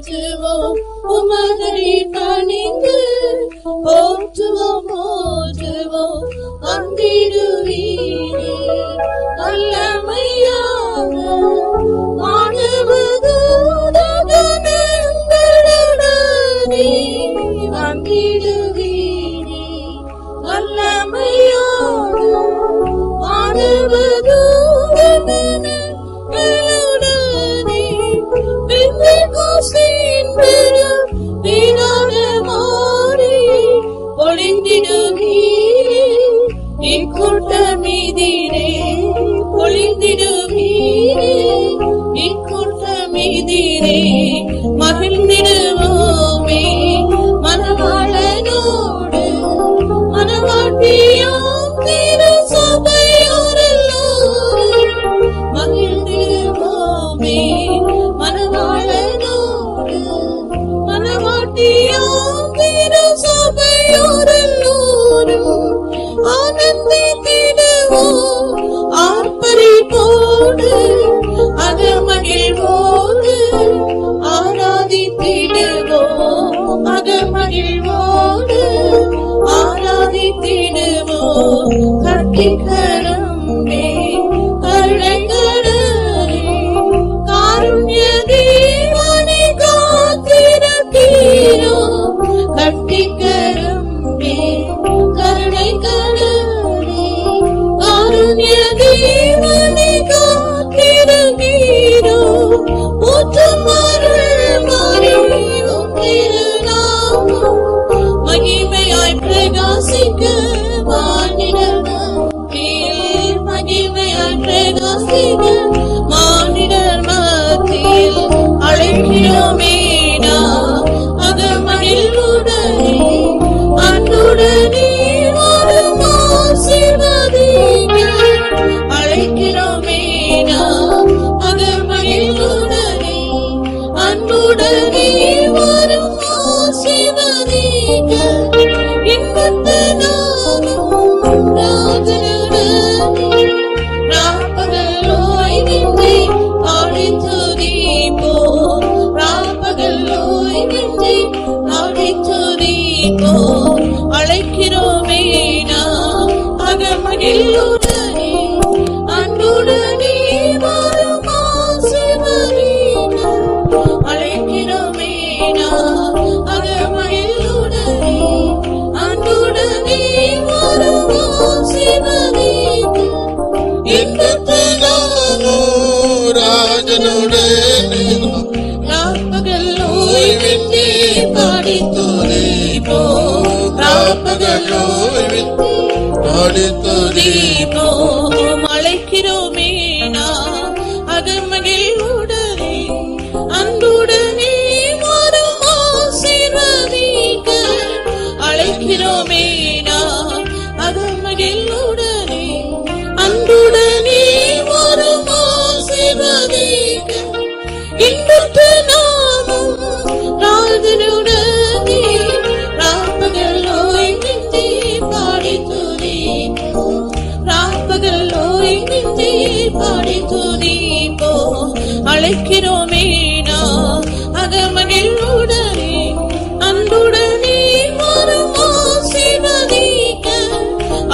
போற்றுவோம் உமதடி பணிந்து போற்றுவோம் போற்றுவோம் வந்திடுவீரே வல்லமையாக மாணவதூதகணங்களுடனே வந்திடுவீரே வல்லமையாக மாணவதூதகணங்களுடனே பெந்தெகோஸ்தின் பெரும் விதானமாறி பொழிந்திடுவீரே இக்கூட்டமிதிரே பொழிந்திடுவீரே இக்கூட்டமிதிரே மகிழ்ந்திடுவோமே மனவாளனோடு மனவாட்டியாம் திரு சபையோரெல்லோரும் மகிழ்ந்திடுவோமே மனவாளனோடு மனவாட்டியாம் திரு சபையோரெல்லோரும் ஆனந்தித்திடுவோம் ஆர்ப்பரிப்போடு அகமகிழ்வோடு ஆராதித்திடுவோம் அகமகிழ்வோடு ஆராதித்திடுவோம் கர்த்திக்கரமே கருணைக்கடலே காருண்ய தேவனே காத்திருக்கிறோ கர்த்திக்கரமே கருணைக்கடலே காருண்ய தேவனே காத்திருக்கிறோ ஊற்றமருள் மாறியும் திருநாமம் மகிமையாய் பிரகாசிக்க மானிடர் மத்தியில் மகிமையாய் பிரகாசிக்க மானிடர் மத்தியில் அழைக்கிறோமே நாம் அகமகிழ்வுடனே அன்புடனே வரும் ஆசீர்வதிக்க அழைக்கிறோமே நாம் அகமகிழ்வுடனே அன்புடனே வரும் ஆசீர்வதிக்க இன்பத்து நாமும் ராஜனுடனே ராப்பகல் ஓய்வின்றி பாடி துதிப்போம் ராப்பகல் ஓய்வின்றி பாடி துதிப்போம் அழைக்கிறோமே நாம் அகமகிழ்வுடனே அன்புடனே வரும் ஆசீர்வதிக்க அழைக்கிறோமே நாம் அகமகிழ்வுடனே அன்புடனே வரும் ஆசீர்வதிக்க இன்பத்து நாமும் ராஜனுடனே ராப்பகல் ஓய்வின்றி பாடி துதிப்போம் ராப்பகல் ஓய்வின்றி பாடி துதிப்போம் அழைக்கிறோமே நாம் அகமகிழ்வுடனே அன்புடனே வரும் ஆசீர்வதிக்க அழைக்கிறோமே நாம் அகமகிழ்வுடனே அன்புடனே வரும் ஆசீர்வதிக்க இன்பத்து நாமும் ராஜனுடனே ராப்பகல் ஓய்வின்றி பாடி துதிப்போம் ராப்பகல் ஓய்வின்றி பாடி துதிப்போம் அழைக்கிறோமே நாம் அகமகிழ்வுடனே அன்புடனே வரும் ஆசீர்வதிக்க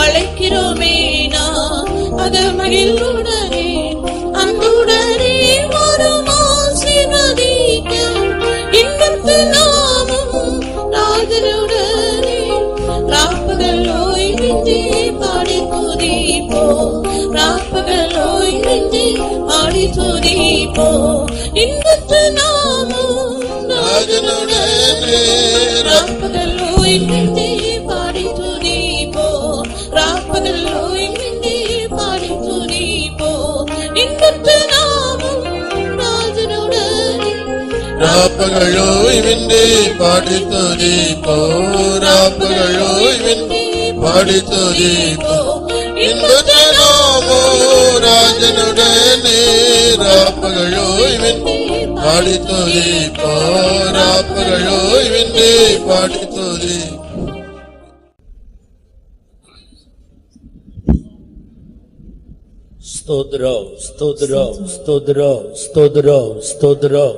அழைக்கிறோமே நாம் அகமகிழ்வுடனே அன்புடனே வரும் ஆசீர்வதிக்க இன்பத்து நாமும் ராஜனுடனே ராப்பகல் ஓய்வின்றி பாடி துதிப்போம் ராப்பகல் ஓய்வின்றி பாடி துதிப்போம் இன்பத்து நாமும் ராஜனுடனே ராப்பகல் ஓய்வின்றி பாடி துதிப்போம் ராப்பகல் ஓய்வின்றி பாடி துதிப்போம் இன்பத்து நாமும் ராஜனுடனே ராப்பகல் ஓய்வின்றி பாடி துதிப்போம் ராப்பகல் ஓய்வின்றி பாடி துதிப்போம் இன்பத்து நாமும் ராஜனுடனே ராப்பகல் ஓய்வின்றி பாடி துதிப்போம் ராப்பகல் ஓய்வின்றி பாடி துதிப்போம் ஸ்தோத்ரம் ஸ்தோத்ரம் ஸ்தோத்ரம் ஸ்தோத்ரம் ஸ்தோத்ரம்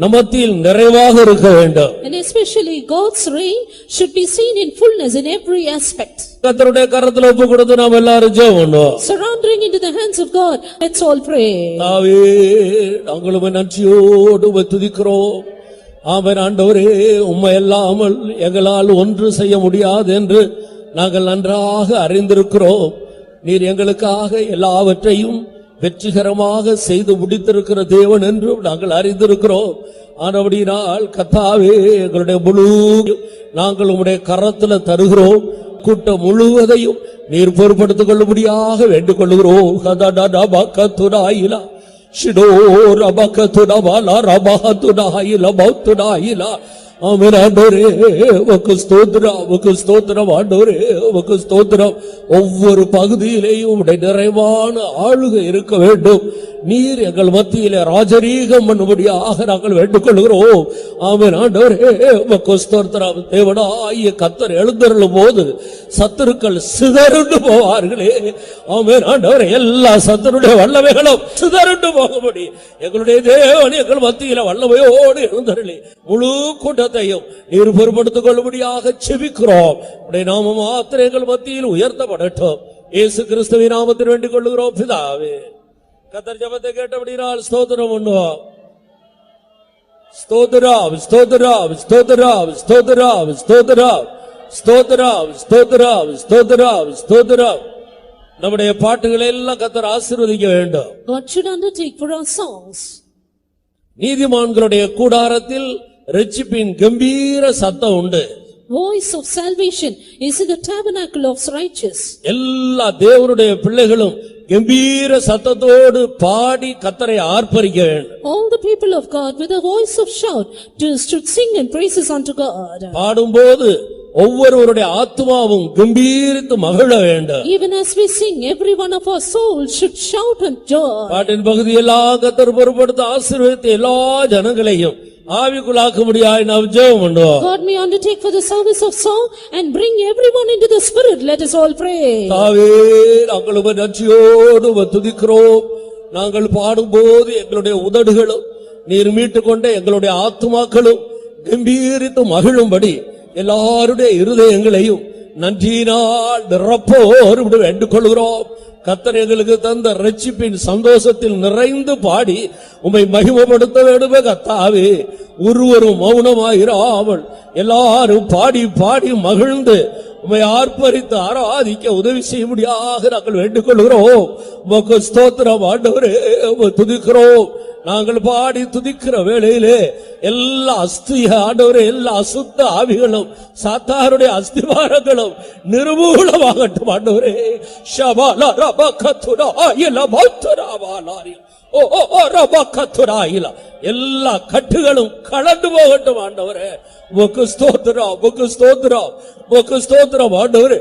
நம் மத்தியில் நிறைவாக இருக்க வேண்டும். And especially God's reign should be seen in fullness in every aspect. கர்த்தருடைய கரத்துல ஒப்பு கொடுத்து நாம் எல்லாரும் ஜெபம் பண்ணுவோம். Surrendering into the hands of God, let's all pray. தாவே நாங்களும் நன்றியோடு துதிக்கிறோம். ஆமென். ஆண்டவரே, உம்மை அல்லாமல் எங்களால் ஒன்று செய்ய முடியாது என்று நாங்கள் நன்றாக அறிந்திருக்கிறோம். நீர் எங்களுக்காக எல்லாவற்றையும் வெற்றிகரமாக செய்து முடித்திருக்கிற தேவன் என்று நாங்கள் அறிந்திருக்கிறோம். ஆனபடியால் கர்த்தாவே, எங்களுடைய முழு நாங்கள் உம்முடைய கரத்துல தருகிறோம். கூட்டம் முழுவதையும் நீர் பொறுப்படுத்திக் கொள்ளும்படியாக வேண்டிக் கொள்கிறோம். கதடபகதுடாயிலா ஷிடோ ரபகதுடபாலா ரபஹதுடாயிலா பௌத்துடாயிலா. ஆமென். ஆண்டவரே, உமக்கு ஸ்தோத்திரம், உமக்கு ஸ்தோத்திரம். ஆண்டவரே, உமக்கு ஸ்தோத்திரம். ஒவ்வொரு பகுதியிலேயும் உம்முடைய நிறைவான ஆளுகை இருக்க வேண்டும். நீர் எங்கள் மத்தியிலே ராஜரீகம் பண்ணும்படியாக நாங்கள் வேண்டிக் கொள்கிறோம். ஆமென். ஆண்டவரே, உமக்கு ஸ்தோத்திரம். தேவனாகிய கர்த்தர் எழுந்தருளும் போது சத்துருக்கள் சிதறுண்டு போவார்களே. ஆமென். ஆண்டவரே, எல்லா சத்துருடைய வல்லமைகளும் சிதறுண்டு போகும்படி எங்களுடைய தேவன் எங்கள் மத்தியில வல்லமையோடு எழுந்தருளி முழு கூட்டத்தையும் நீர் பொறுப்படுத்திக் கொள்ளும்படியாக செபிக்கிறோம். உடைய நாமம் மாத்திரம் எங்கள் மத்தியில் உயர்த்தப்படட்டும். இயேசு கிறிஸ்துவின் நாமத்தில் வேண்டிக் கொள்ளுகிறோம் பிதாவே. கர்த்தர் ஜெபத்தை கேட்டபடியால் ஸ்தோத்திரம் பண்ணுவோம். ஸ்தோத்திரம், ஸ்தோத்திரம், ஸ்தோத்திரம், ஸ்தோத்திரம், ஸ்தோத்திரம், ஸ்தோத்திரம், ஸ்தோத்திரம், ஸ்தோத்திரம், ஸ்தோத்திரம். நம்முடைய பாட்டுகளை எல்லாம் கர்த்தர் ஆசீர்வதிக்க வேண்டும். God should undertake for our songs. நீதிமான்களுடைய கூடாரத்தில் இரட்சிப்பின் கம்பீர சத்தம் உண்டு. Voice of salvation is in the tabernacle of righteous. எல்லா தேவனுடைய பிள்ளைகளும் கம்பீர சத்தத்தோடு பாடி கர்த்தரை ஆர்ப்பரிக்க வேண்டும். All the people of God with a voice of shout should sing and praises unto God. பாடும்போது ஒவ்வொருவருடைய ஆத்மாவும் கம்பீரித்து மகிழ வேண்டும். Even as we sing, every one of our souls should shout and joy. பாட்டின் பகுதியெல்லாம் கர்த்தர் பொறுப்படுத்த ஆசீர்வதித்த எல்லா ஜனங்களையும் ஆவிக்குள்ளாக்கும்படியாய் நாம் ஜெபம் பண்ணுவோம். God may undertake for the service of song and bring everyone into the spirit. Let us all pray. தாவே, நாங்கள் உம்மை நன்றியோடு துதிக்கிறோம். நாங்கள் பாடும்போது எங்களுடைய உதடுகளும் நீர் மீட்டுக் கொண்ட எங்களுடைய ஆத்துமாக்களும் கம்பீரித்து மகிழும்படி எல்லாருடைய இருதயங்களையும் நன்றியினால் நிரப்போடு வேண்டிக் கொள்கிறோம். கர்த்தர் எங்களுக்கு தந்த இரட்சிப்பின் சந்தோஷத்தில் நிறைந்து பாடி உம்மை மகிமைப்படுத்த வேண்டுமே கர்த்தாவே. ஒருவரும் மௌனமாயிராமல் எல்லாரும் பாடி பாடி மகிழ்ந்து உம்மை ஆர்ப்பரித்து ஆராதிக்க உதவி செய்யும்படியாக நாங்கள் வேண்டிக் கொள்கிறோம். உமக்கு ஸ்தோத்திரம் ஆண்டவரே, உம்மை துதிக்கிறோம். நாங்கள் பாடி துதிக்கிற வேளையிலே எல்லா ஆண்டவரே, எல்லா அசுத்த ஆவிகளும் சாத்தாருடைய அஸ்திவாரங்களும் நிர்மூலமாகட்டும் ஆண்டவரே. ஷபாலா ரபகதுரா இலபத்ராவாலாரி ஓ ஓ ரபகதுராயிலா எல்லா கட்டுகளும் கலந்து போகட்டும் ஆண்டவரே. உமக்கு ஸ்தோத்திரம், உமக்கு ஸ்தோத்திரம், உமக்கு ஸ்தோத்திரம் ஆண்டவரே.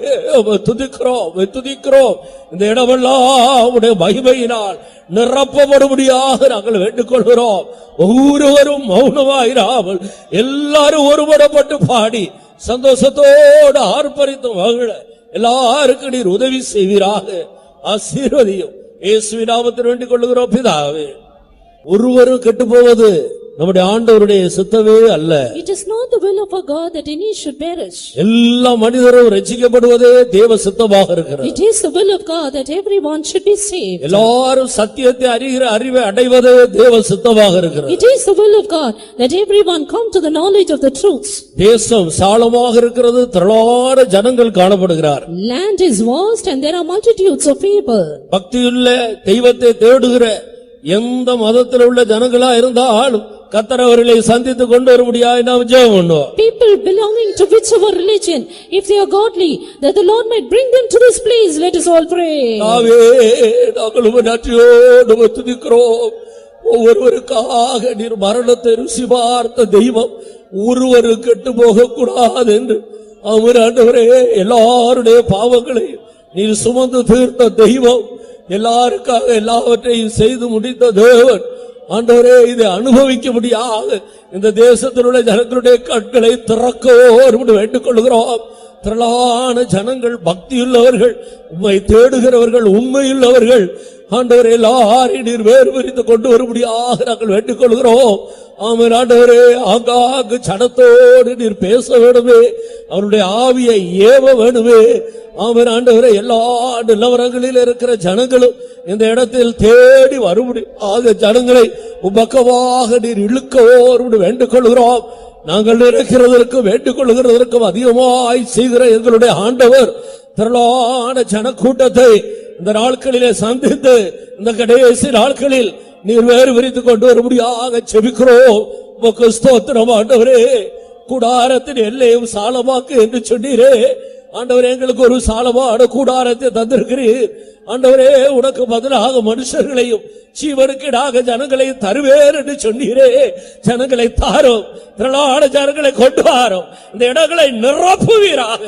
துதிக்கிறோம், துதிக்கிறோம். இந்த இடமெல்லாம் உடைய மகிமையினால் நிரப்பப்படும்படியாக நாங்கள் வேண்டிக் கொள்கிறோம். ஒவ்வொருவரும் மௌனமாயிராமல் எல்லாரும் ஒருபடப்பட்டு பாடி சந்தோஷத்தோடு ஆர்ப்பரித்து மகிழ எல்லாருக்கும் நீர் உதவி செய்வீராக. ஆசீர்வதியும். இயேசுவின் நாமத்தில் வேண்டிக் கொள்ளுகிறோம் பிதாவே. ஒருவரும் கெட்டு போவது நம்முடைய ஆண்டவருடைய சித்தமே அல்ல. It is not the will of our God that any should perish. எல்லா மனிதரும் ரட்சிக்கப்படுவதே தேவ சித்தமாக இருக்கிறது. It is the will of God that everyone should be saved. எல்லாரும் சத்தியத்தை அறிகிற அறிவை அடைவதே தேவ சித்தமாக இருக்கிறது. It is the will of God that everyone come to the knowledge of the truth. தேசம் சாலமாக இருக்கிறது, திரளான ஜனங்கள் காணப்படுகிறார். Land is vast and there are multitudes of people. பக்தியுள்ள தெய்வத்தை தேடுகிற எந்த மதத்தில் உள்ள ஜனங்களா இருந்தாலும் கர்த்தர் அவர்களை சந்தித்து கொண்டு வரும்படியாக நாம் ஜெபம் பண்ணுவோம். People belonging to whichever religion, if they are godly, that the Lord might bring them to this place. Let us all pray. ஆவே, நாங்கள் உம்மை நன்றியோடு துதிக்கிறோம். ஒவ்வொருவருக்காக நீர் மரணத்தை ருசி பார்த்த தெய்வம், ஒருவரு கெட்டு போக கூடாது என்று அவர் ஆண்டவரே எல்லாருடைய பாவங்களை நீர் சுமந்து தீர்த்த தெய்வம், எல்லாருக்காக எல்லாவற்றையும் செய்து முடித்த தேவன் ஆண்டவரே, இதை அனுபவிக்க முடியாது இந்த தேசத்தில் உள்ள ஜனங்களுடைய கண்களை திறக்கவோ வேண்டிக் கொள்கிறோம். திரளான ஜனங்கள், பக்தியுள்ளவர்கள், உம்மை தேடுகிறவர்கள், உண்மையுள்ளவர்கள், ஆண்டவரே எல்லாரையும் நீர் வேறு பிரித்து கொண்டு வரும்படியாக நாங்கள் வேண்டிக் கொள்கிறோம். ஆமென். ஆண்டவரே, ஆங்காங்கு ஜனத்தோடு நீர் பேச வேண்டுமே, அவருடைய ஆவியை ஏவ வேண்டுமே. ஆமென். ஆண்டவரே, எல்லா நிலவரங்களில் இருக்கிற ஜனங்களும் இந்த இடத்தில் தேடி வரும்படி ஜனங்களை உபக்கமாக நீர் இழுக்கவோடு வேண்டிக் கொள்கிறோம். நாங்கள் நினைக்கிறதற்கும் வேண்டிக் கொள்கிறதற்கும் அதிகமாய் செய்கிற எங்களுடைய ஆண்டவர் திரளான ஜனக்கூட்டத்தை இந்த நாட்களிலே சந்தித்து இந்த கடைசி நாட்களில் நீர் வேறு விரித்துக் கொண்டு வரும்படியாக செபிக்கிறோம். உமக்கு ஸ்தோத்திரம் ஆண்டவரே. கூடாரத்தின் எல்லையும் சாலமாக்கு என்று சொன்னீரே ஆண்டவரே, எங்களுக்கு ஒரு சாலமான கூடாரத்தை தந்திருக்கிறீர் ஆண்டவரே. உனக்கு பதிலாக மனுஷர்களையும் ஜீவனுக்கீடாக ஜனங்களையும் தருவேர் என்று சொன்னீரே. ஜனங்களை தாரும், திரளான ஜனங்களை கொண்டு வாரும், இந்த இடங்களை நிரப்புவீராக.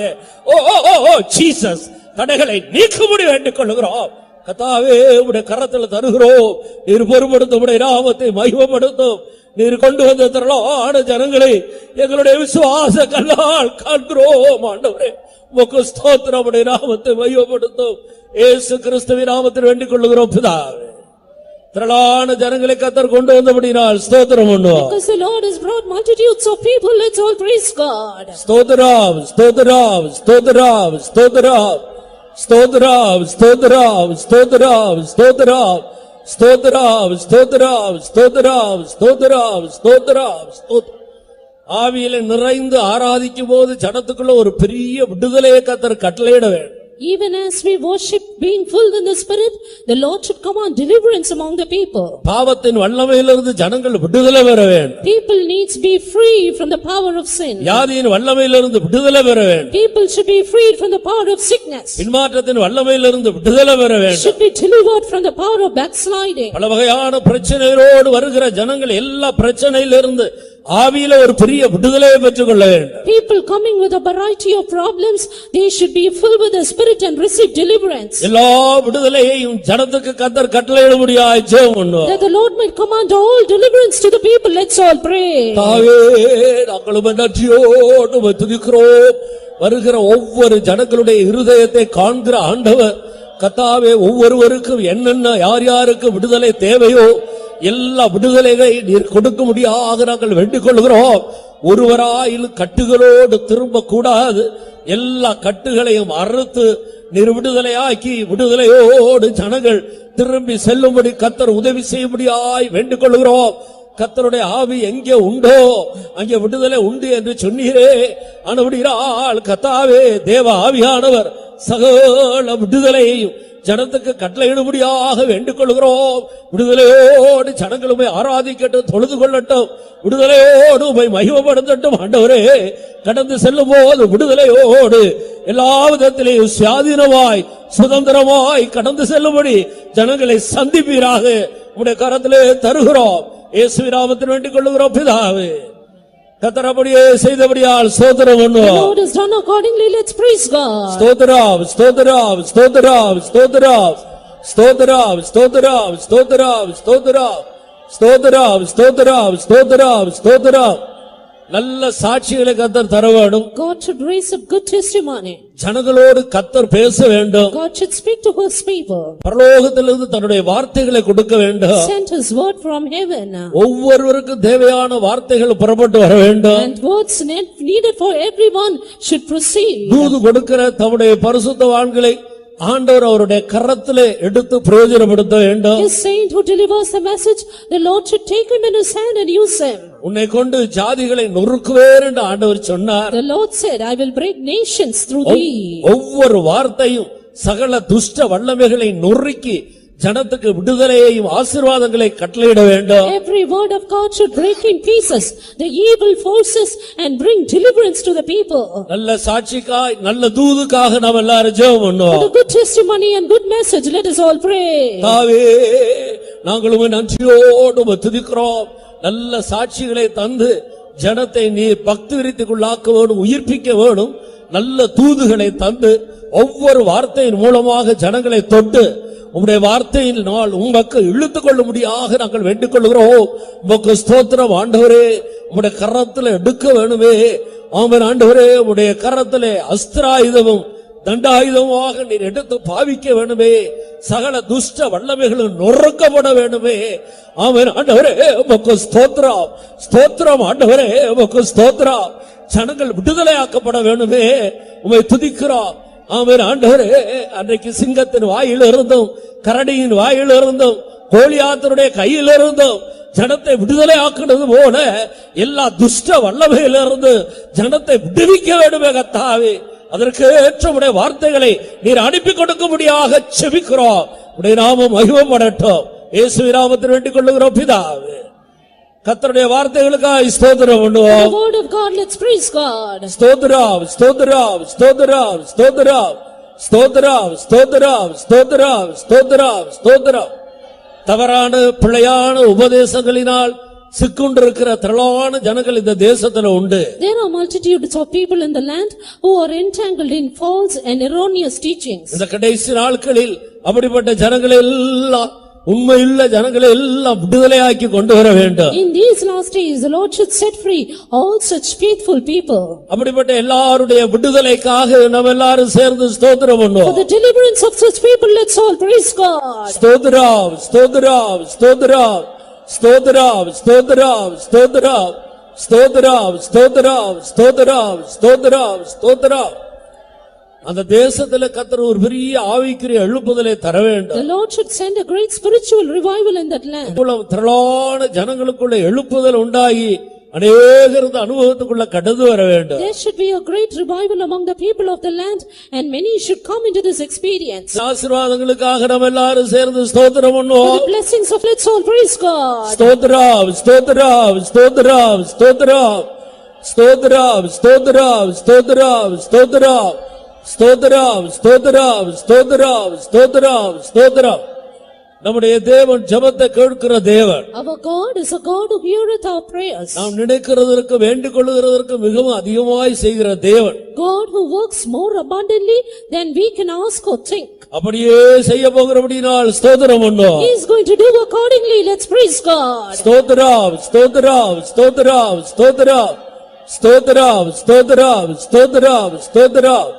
ஓ ஜீசஸ், தடைகளை நீக்கும்படி வேண்டிக் கொள்கிறோம். கர்த்தாவே, உடைய கரத்தில் தருகிறோம். நீர் பொறுப்படுத்தும், உடைய நாமத்தை மகிமைப்படுத்தும். நீர் கொண்டு வந்த திரளான ஜனங்களை எங்களுடைய விசுவாச கல்லால் காண்கிறோம் ஆண்டவரே. உமக்கு ஸ்தோத்திரம். உடைய நாமத்தை மகிமைப்படுத்தும். இயேசு கிறிஸ்துவின் நாமத்தில் வேண்டிக் கொள்கிறோம் பிதாவே. திரளான ஜனங்களை கர்த்தர் கொண்டு வந்தபடியால் ஸ்தோத்திரம் பண்ணுவோம். Because the Lord has brought multitudes of people, let's all praise God. ஸ்தோத்திரம், ஸ்தோத்திரம், ஸ்தோத்திரம், ஸ்தோத்திரம், ஸ்தோத்திரம், ஸ்தோத்திரம், ஸ்தோத்திரம், ஸ்தோத்திரம், ஸ்தோத்திரம், ஸ்தோத்திரம், ஸ்தோத்திரம், ஸ்தோத்திரம், ஸ்தோத்திரம், ஸ்தோத்திரம். ஆவியிலே நிறைந்து ஆராதிக்கும் போது ஜனத்துக்குள்ள ஒரு பெரிய விடுதலையை கர்த்தர் கட்டளையிட வேண்டும். Even as we worship, being full in the Spirit, the Lord should command deliverance among the people. பாவத்தின் வல்லமையிலிருந்து ஜனங்கள் விடுதலை பெற வேண்டும். People needs be free from the power of sin. வியாதியின் வல்லமையிலிருந்து விடுதலை பெற வேண்டும். People should be freed from the power of sickness. பின்மாற்றத்தின் வல்லமையிலிருந்து விடுதலை பெற வேண்டும். Should be delivered from the power of backsliding. பல வகையான பிரச்சனைகளோடு வருகிற ஜனங்கள் எல்லா பிரச்சனையிலிருந்து ஆவியில ஒரு பெரிய விடுதலையை பெற்றுக் கொள்ள வேண்டும். People coming with a variety of problems, they should be filled with the Spirit and receive deliverance. எல்லா விடுதலையையும் ஜனத்துக்கு கர்த்தர் கட்டளையிடும்படியாய் ஜெபம் பண்ணுவோம். That the Lord might command all deliverance to the people. Let's all pray. தாவே, நாங்கள் நன்றியோடு துதிக்கிறோம். வருகிற ஒவ்வொரு ஜனங்களுடைய இருதயத்தை காண்கிற ஆண்டவர் கர்த்தாவே, ஒவ்வொருவருக்கும் என்னென்ன யார் யாருக்கு விடுதலை தேவையோ எல்லா விடுதலைகளை நீர் கொடுக்க முடியாக நாங்கள் வேண்டிக் கொள்கிறோம். ஒருவராயிலும் கட்டுகளோடு திரும்ப கூடாது. எல்லா கட்டுகளையும் அறுத்து நீர் விடுதலையாக்கி விடுதலையோடு ஜனங்கள் திரும்பி செல்லும்படி கர்த்தர் உதவி செய்யும்படியாய் வேண்டிக் கொள்கிறோம். கர்த்தருடைய ஆவி எங்கே உண்டோ அங்கே விடுதலை உண்டு என்று சொன்னீரே. ஆனபடியால் கர்த்தாவே, தேவ ஆவியானவர் சகல விடுதலையையும் ஜனத்துக்கு கட்டளையிடும்படியாக வேண்டிக் கொள்கிறோம். விடுதலையோடு ஜனங்களுமே ஆராதிக்கட்டும், தொழுது கொள்ளட்டும், விடுதலையோடு உம்மை மகிமைப்படுத்தட்டும். ஆண்டவரே, கடந்து செல்லும் போது விடுதலையோடு எல்லா விதத்திலேயும் சுயாதீனமாய் சுதந்திரமாய் கடந்து செல்லும்படி ஜனங்களை சந்திப்பீராக உம்முடைய கரத்திலே தருகிறோம். இயேசுவின் நாமத்தில் வேண்டிக் கொள்கிறோம் பிதாவே. கர்த்தர் அப்படியே செய்தபடியால் ஸ்தோத்திரம் பண்ணுவோம். The Lord has done accordingly. Let's praise God. ஸ்தோத்திரம், ஸ்தோத்திரம், ஸ்தோத்திரம், ஸ்தோத்திரம், ஸ்தோத்திரம், ஸ்தோத்திரம், ஸ்தோத்திரம், ஸ்தோத்திரம், ஸ்தோத்திரம், ஸ்தோத்திரம், ஸ்தோத்திரம், ஸ்தோத்திரம். நல்ல சாட்சிகளை கர்த்தர் தர வேண்டும். God should raise up good testimony. ஜனங்களோடு கர்த்தர் பேச வேண்டும். God should speak to his people. பரலோகத்திலிருந்து தன்னுடைய வார்த்தைகளை கொடுக்க வேண்டும். Send his word from heaven. ஒவ்வொருவருக்கும் தேவையான வார்த்தைகள் புறப்பட்டு வர வேண்டும். And words needed for everyone should proceed. தூது கொடுக்கிற தம்முடைய பரிசுத்தவான்களை ஆண்டவர் அவருடைய கரத்திலே எடுத்து பிரயோஜனப்படுத்த வேண்டும். His saint who delivers the message, the Lord should take him in his hand and use him. உன்னை கொண்டு ஜாதிகளை நொறுக்குவேன் என்று ஆண்டவர் சொன்னார். The Lord said, I will break nations through thee. ஒவ்வொரு வார்த்தையும் சகல துஷ்ட வல்லமைகளை நொறுக்கி ஜனத்துக்கு விடுதலையையும் ஆசீர்வாதங்களை கட்டளையிட வேண்டும். Every word of God should break in pieces the evil forces and bring deliverance to the people. நல்ல சாட்சிக்காய் நல்ல தூதுக்காக நாம் எல்லாரும் ஜெபம் பண்ணுவோம். For the good testimony and good message, let us all pray. தாவே, நாங்களும் நன்றியோடு துதிக்கிறோம். நல்ல சாட்சிகளை தந்து ஜனத்தை நீர் பக்தி விருத்திக்குள்ளாக்க வேண்டும், உயிர்ப்பிக்க வேண்டும். நல்ல தூதுகளை தந்து ஒவ்வொரு வார்த்தையின் மூலமாக ஜனங்களை தொட்டு உம்முடைய வார்த்தையின் நாள் உமக்கு இழுத்துக் கொள்ள முடியாக நாங்கள் வேண்டிக் கொள்கிறோம். உமக்கு ஸ்தோத்திரம் ஆண்டவரே. உம்முடைய கரத்தில் எடுக்க வேணுமே. ஆமென். ஆண்டவரே உடைய கரத்திலே அஸ்திராயுதமும் தண்டாயுதமாக நீர் எடுத்து பாவிக்க வேண்டுமே. சகல துஷ்ட வல்லமைகளும் நொறுக்கப்பட வேண்டுமே. ஆமென். ஆண்டவரே உமக்கு ஸ்தோத்திரம், ஸ்தோத்திரம். ஆண்டவரே உமக்கு ஸ்தோத்திரம். ஜனங்கள் விடுதலையாக்கப்பட வேண்டுமே. உம்மை துதிக்கிறோம். ஆமென். ஆண்டவரே அன்றைக்கு சிங்கத்தின் வாயில் இருந்தும் கரடியின் வாயில் இருந்தும் கோலியாத்தருடைய கையில் இருந்தும் ஜனத்தை விடுதலை ஆக்குனது போல எல்லா துஷ்ட வல்லமையிலிருந்து ஜனத்தை விடுவிக்க வேண்டுமே கர்த்தாவே. அதற்கு ஏற்ற உடைய வார்த்தைகளை நீர் அனுப்பி கொடுக்கும்படியாக செபிக்கிறோம். உடைய நாமம் மகிமைப்படட்டும். இயேசுவின் நாமத்தில் வேண்டிக் கொள்ளுகிறோம் பிதாவே. கர்த்தருடைய வார்த்தைகளுக்காக ஸ்தோத்திரம் பண்ணுவோம். The word of God, let's praise God. ஸ்தோத்திரம், ஸ்தோத்திரம், ஸ்தோத்திரம், ஸ்தோத்திரம், ஸ்தோத்திரம், ஸ்தோத்திரம், ஸ்தோத்திரம், ஸ்தோத்திரம், ஸ்தோத்திரம். தவறான பிழையான உபதேசங்களினால் சிக்குண்டிருக்கிற திரளான ஜனங்கள் இந்த தேசத்துல உண்டு. There are multitudes of people in the land who are entangled in false and erroneous teachings. இந்த கடைசி நாட்களில் அப்படிப்பட்ட ஜனங்களை எல்லாம் உண்மையுள்ள ஜனங்களை எல்லாம் விடுதலையாக்கி கொண்டு வர வேண்டும். In these last days, the Lord should set free all such faithful people. அப்படிப்பட்ட எல்லாருடைய விடுதலைக்காக நாம் எல்லாரும் சேர்ந்து ஸ்தோத்திரம் For பண்ணுவோம். the deliverance of such people, let's all praise God. ஸ்தோத்திரம், ஸ்தோத்திரம், ஸ்தோத்திரம், ஸ்தோத்திரம், ஸ்தோத்திரம், ஸ்தோத்திரம், ஸ்தோத்திரம், ஸ்தோத்திரம், ஸ்தோத்திரம், ஸ்தோத்திரம், ஸ்தோத்திரம். அந்த தேசத்துல கர்த்தர் ஒரு பெரிய ஆவிக்குரிய எழுப்புதலை தர வேண்டும். The Lord should send a great spiritual revival in that land. இவ்வளவு திரளான ஜனங்களுக்குள்ள எழுப்புதல் உண்டாகி அநேகர் இந்த அனுபவத்துக்குள்ள கடந்து வர வேண்டும். There should be a great revival among the people of the land, and many should come into this experience. ஆசீர்வாதங்களுக்காக நாம் எல்லாரும் சேர்ந்து ஸ்தோத்திரம் For பண்ணுவோம். the blessings of, let's all praise God. ஸ்தோத்திரம், ஸ்தோத்திரம், ஸ்தோத்திரம், ஸ்தோத்திரம், ஸ்தோத்திரம், ஸ்தோத்திரம், ஸ்தோத்திரம், ஸ்தோத்திரம், ஸ்தோத்திரம், ஸ்தோத்திரம், ஸ்தோத்திரம், ஸ்தோத்திரம், ஸ்தோத்திரம். நம்முடைய தேவன் ஜெபத்தை கேட்கிற தேவன். Our God is a God who heareth our prayers. நாம் நினைக்கிறதற்கு வேண்டிக் கொள்ளுகிறதற்கு மிகவும் அதிகமாய் செய்கிற தேவன். God who works more abundantly than we can ask or think. அப்படியே செய்ய போகிறபடினால் ஸ்தோத்திரம் பண்ணுவோம். He is going to do accordingly. Let's praise God. ஸ்தோத்திரம், ஸ்தோத்திரம், ஸ்தோத்திரம், ஸ்தோத்திரம், ஸ்தோத்திரம், ஸ்தோத்திரம், ஸ்தோத்திரம், ஸ்தோத்திரம்,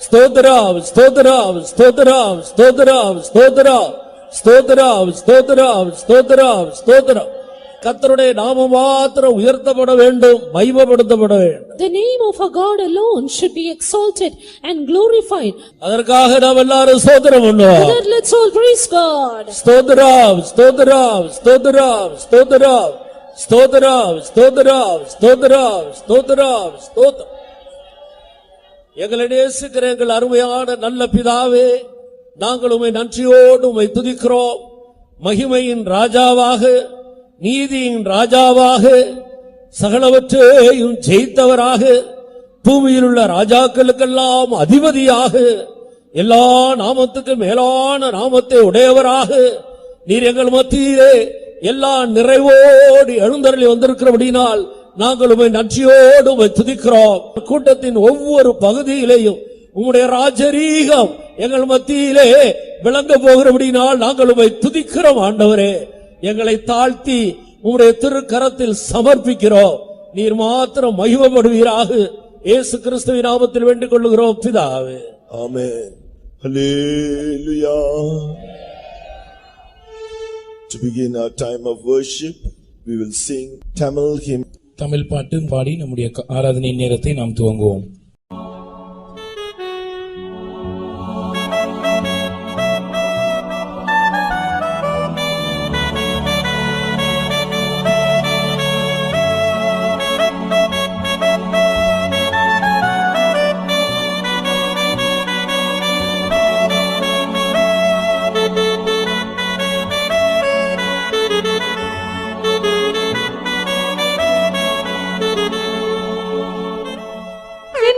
ஸ்தோத்திரம், ஸ்தோத்திரம், ஸ்தோத்திரம், ஸ்தோத்திரம், ஸ்தோத்திரம், ஸ்தோத்திரம், ஸ்தோத்திரம், ஸ்தோத்திரம், ஸ்தோத்திரம். கர்த்தருடைய நாமம் மாத்திரம் உயர்த்தப்பட வேண்டும், மகிமைப்படுத்தப்பட வேண்டும். The name of our God alone should be exalted and glorified. அதற்காக நாம் எல்லாரும் ஸ்தோத்திரம் பண்ணுவோம். For that, let's all praise God. ஸ்தோத்திரம், ஸ்தோத்திரம், ஸ்தோத்திரம், ஸ்தோத்திரம், ஸ்தோத்திரம், ஸ்தோத்திரம், ஸ்தோத்திரம், ஸ்தோத்திரம், ஸ்தோத்திரம். எங்களை நேசிக்கிற எங்கள் அருமையான நல்ல பிதாவே, நாங்கள் உம்மை நன்றியோடு உம்மை துதிக்கிறோம். மகிமையின் ராஜாவாக, நீதியின் ராஜாவாக, சகலவற்றையும் ஜெயித்தவராக, பூமியில் உள்ள ராஜாக்களுக்கெல்லாம் அதிபதியாக, எல்லா நாமத்துக்கு மேலான நாமத்தை உடையவராக நீர் எங்கள் மத்தியிலே எல்லா நிறைவோடு எழுந்தருளி வந்திருக்கிறபடினால் நாங்கள் உம்மை நன்றியோடு உம்மை துதிக்கிறோம். கூட்டத்தின் ஒவ்வொரு பகுதியிலேயும் உம்முடைய ராஜரீகம் எங்கள் மத்தியிலே விளங்க போகிறபடினால் நாங்கள் உம்மை துதிக்கிறோம். ஆண்டவரே, எங்களை தாழ்த்தி உம்முடைய திருக்கரத்தில் சமர்ப்பிக்கிறோம். நீர் மாத்திரம் மகிமைப்படுவீராக. இயேசு கிறிஸ்துவின் நாமத்தில் வேண்டிக் கொள்ளுகிறோம் பிதாவே. Amen. Hallelujah. To begin our time of worship, we will sing Tamil hymn. Tamil பாட்டு பாடி நம்முடைய ஆராதனை நேரத்தை நாம் துவங்குவோம். என்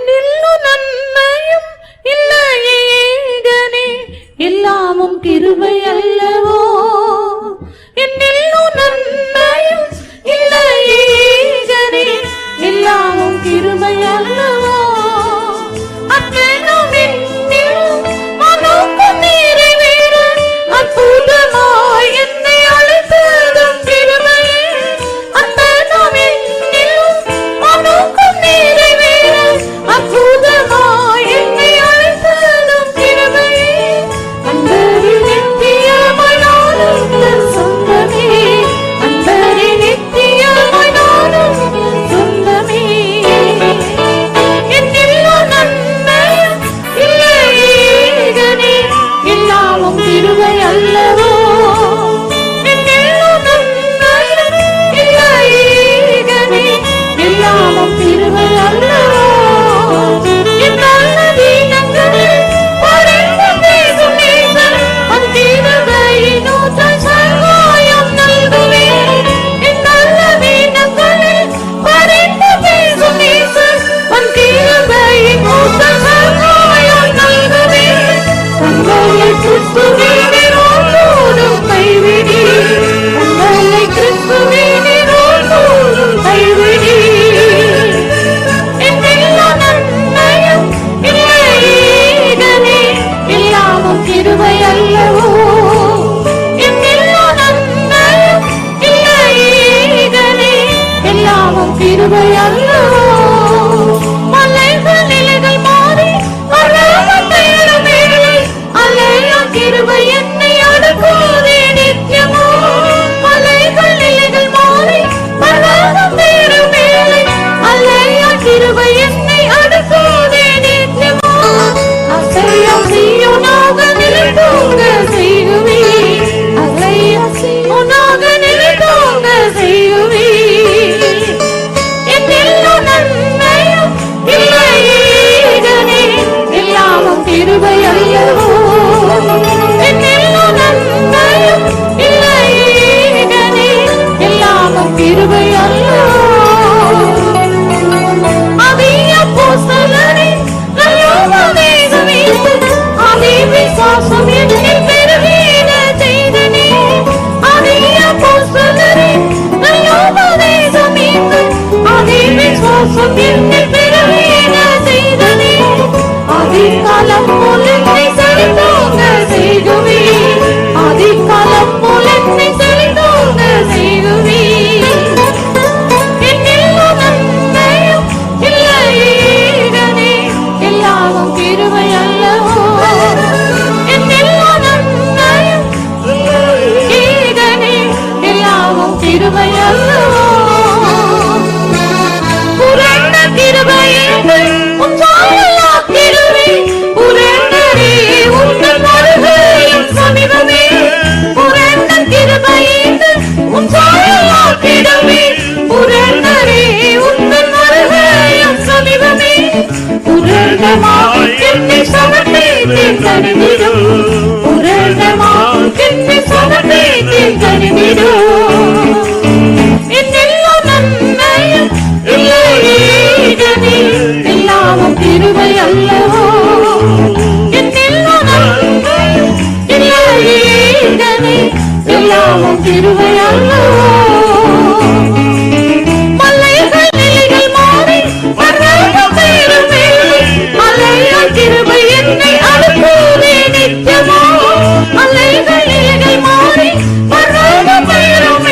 மாசம் என்னை பிறவியிட செய்ததே, அதிகாலம் போல் என்னை செழித்தோங்க செய்குவே, அதிகாலம் போல் என்னை செழித்தோங்க செய்குவே. என்னெல்லா நன்மையும் இல்லையேகனே, எல்லாமும் கிருபை அல்லவோ. என்னெல்லா நன்மையும் இல்லையேகனே, எல்லாமும் கிருபை அல்லவோ. புரண்ட கிருபையே உச்சாயலா கிருபை, புரண்டரே உந்தன் வருகையும் சமீபமே. புரண்ட கிருபையே உச்சாயலா கிருபை, புரண்டரே உந்தன் வருகையும் சமீபமே. புரண்டமாய் என்னை சமர்ப்பித்து தருவிடும், புரண்டமாய் என்னை சமர்ப்பித்து தருவிடும். என்னெல்லா நன்மையும் இல்லையேகனே, எல்லாமும் கிருபை அல்லவோ. என்னெல்லா நன்மையும் இல்லையேகனே, எல்லாமும் கிருபை அல்லவோ. மலைகள் நிலைகள் மாறி பர்வதம் பெயருமே, மலையால் கிருபை என்னை அனுப்புவே நித்தியமோ. மலைகள் நிலைகள் மாறி பர்வதம் பெயருமே,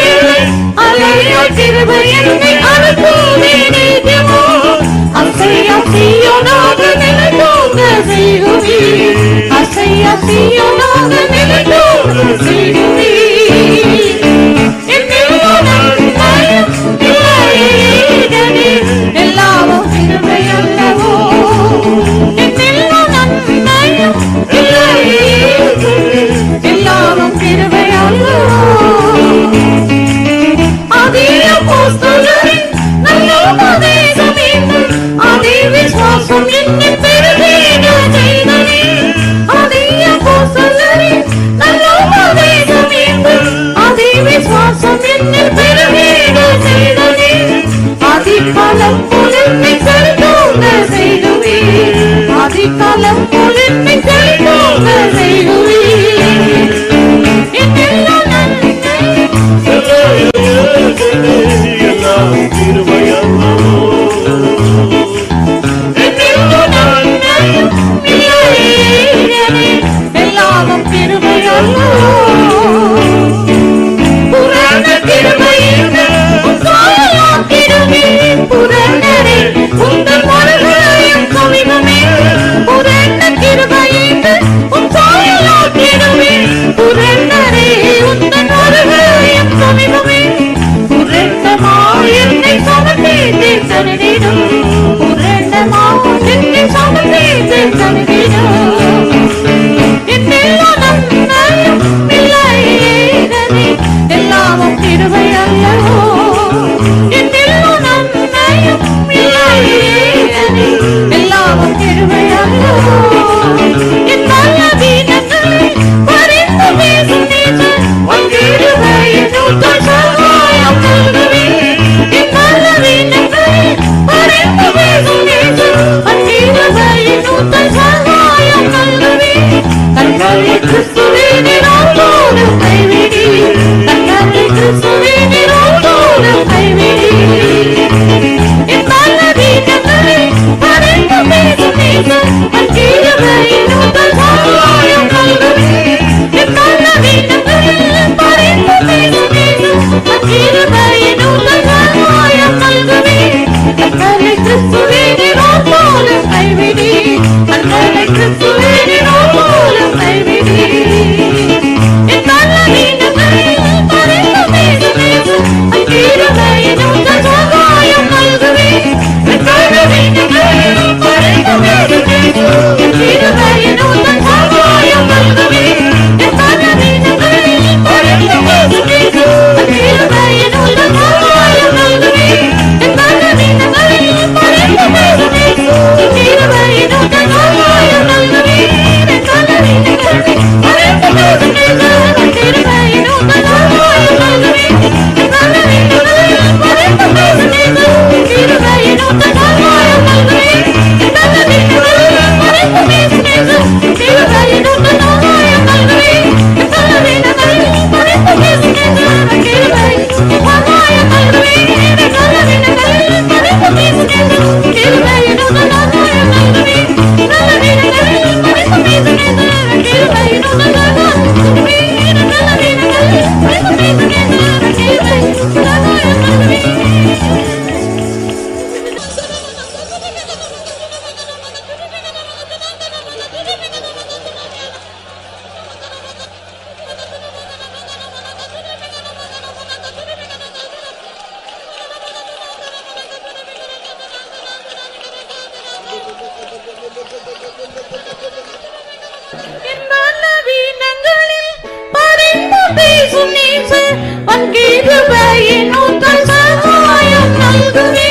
பேசு பங்கிருபையின் ஊற்றல் சகாயம் நல்குமே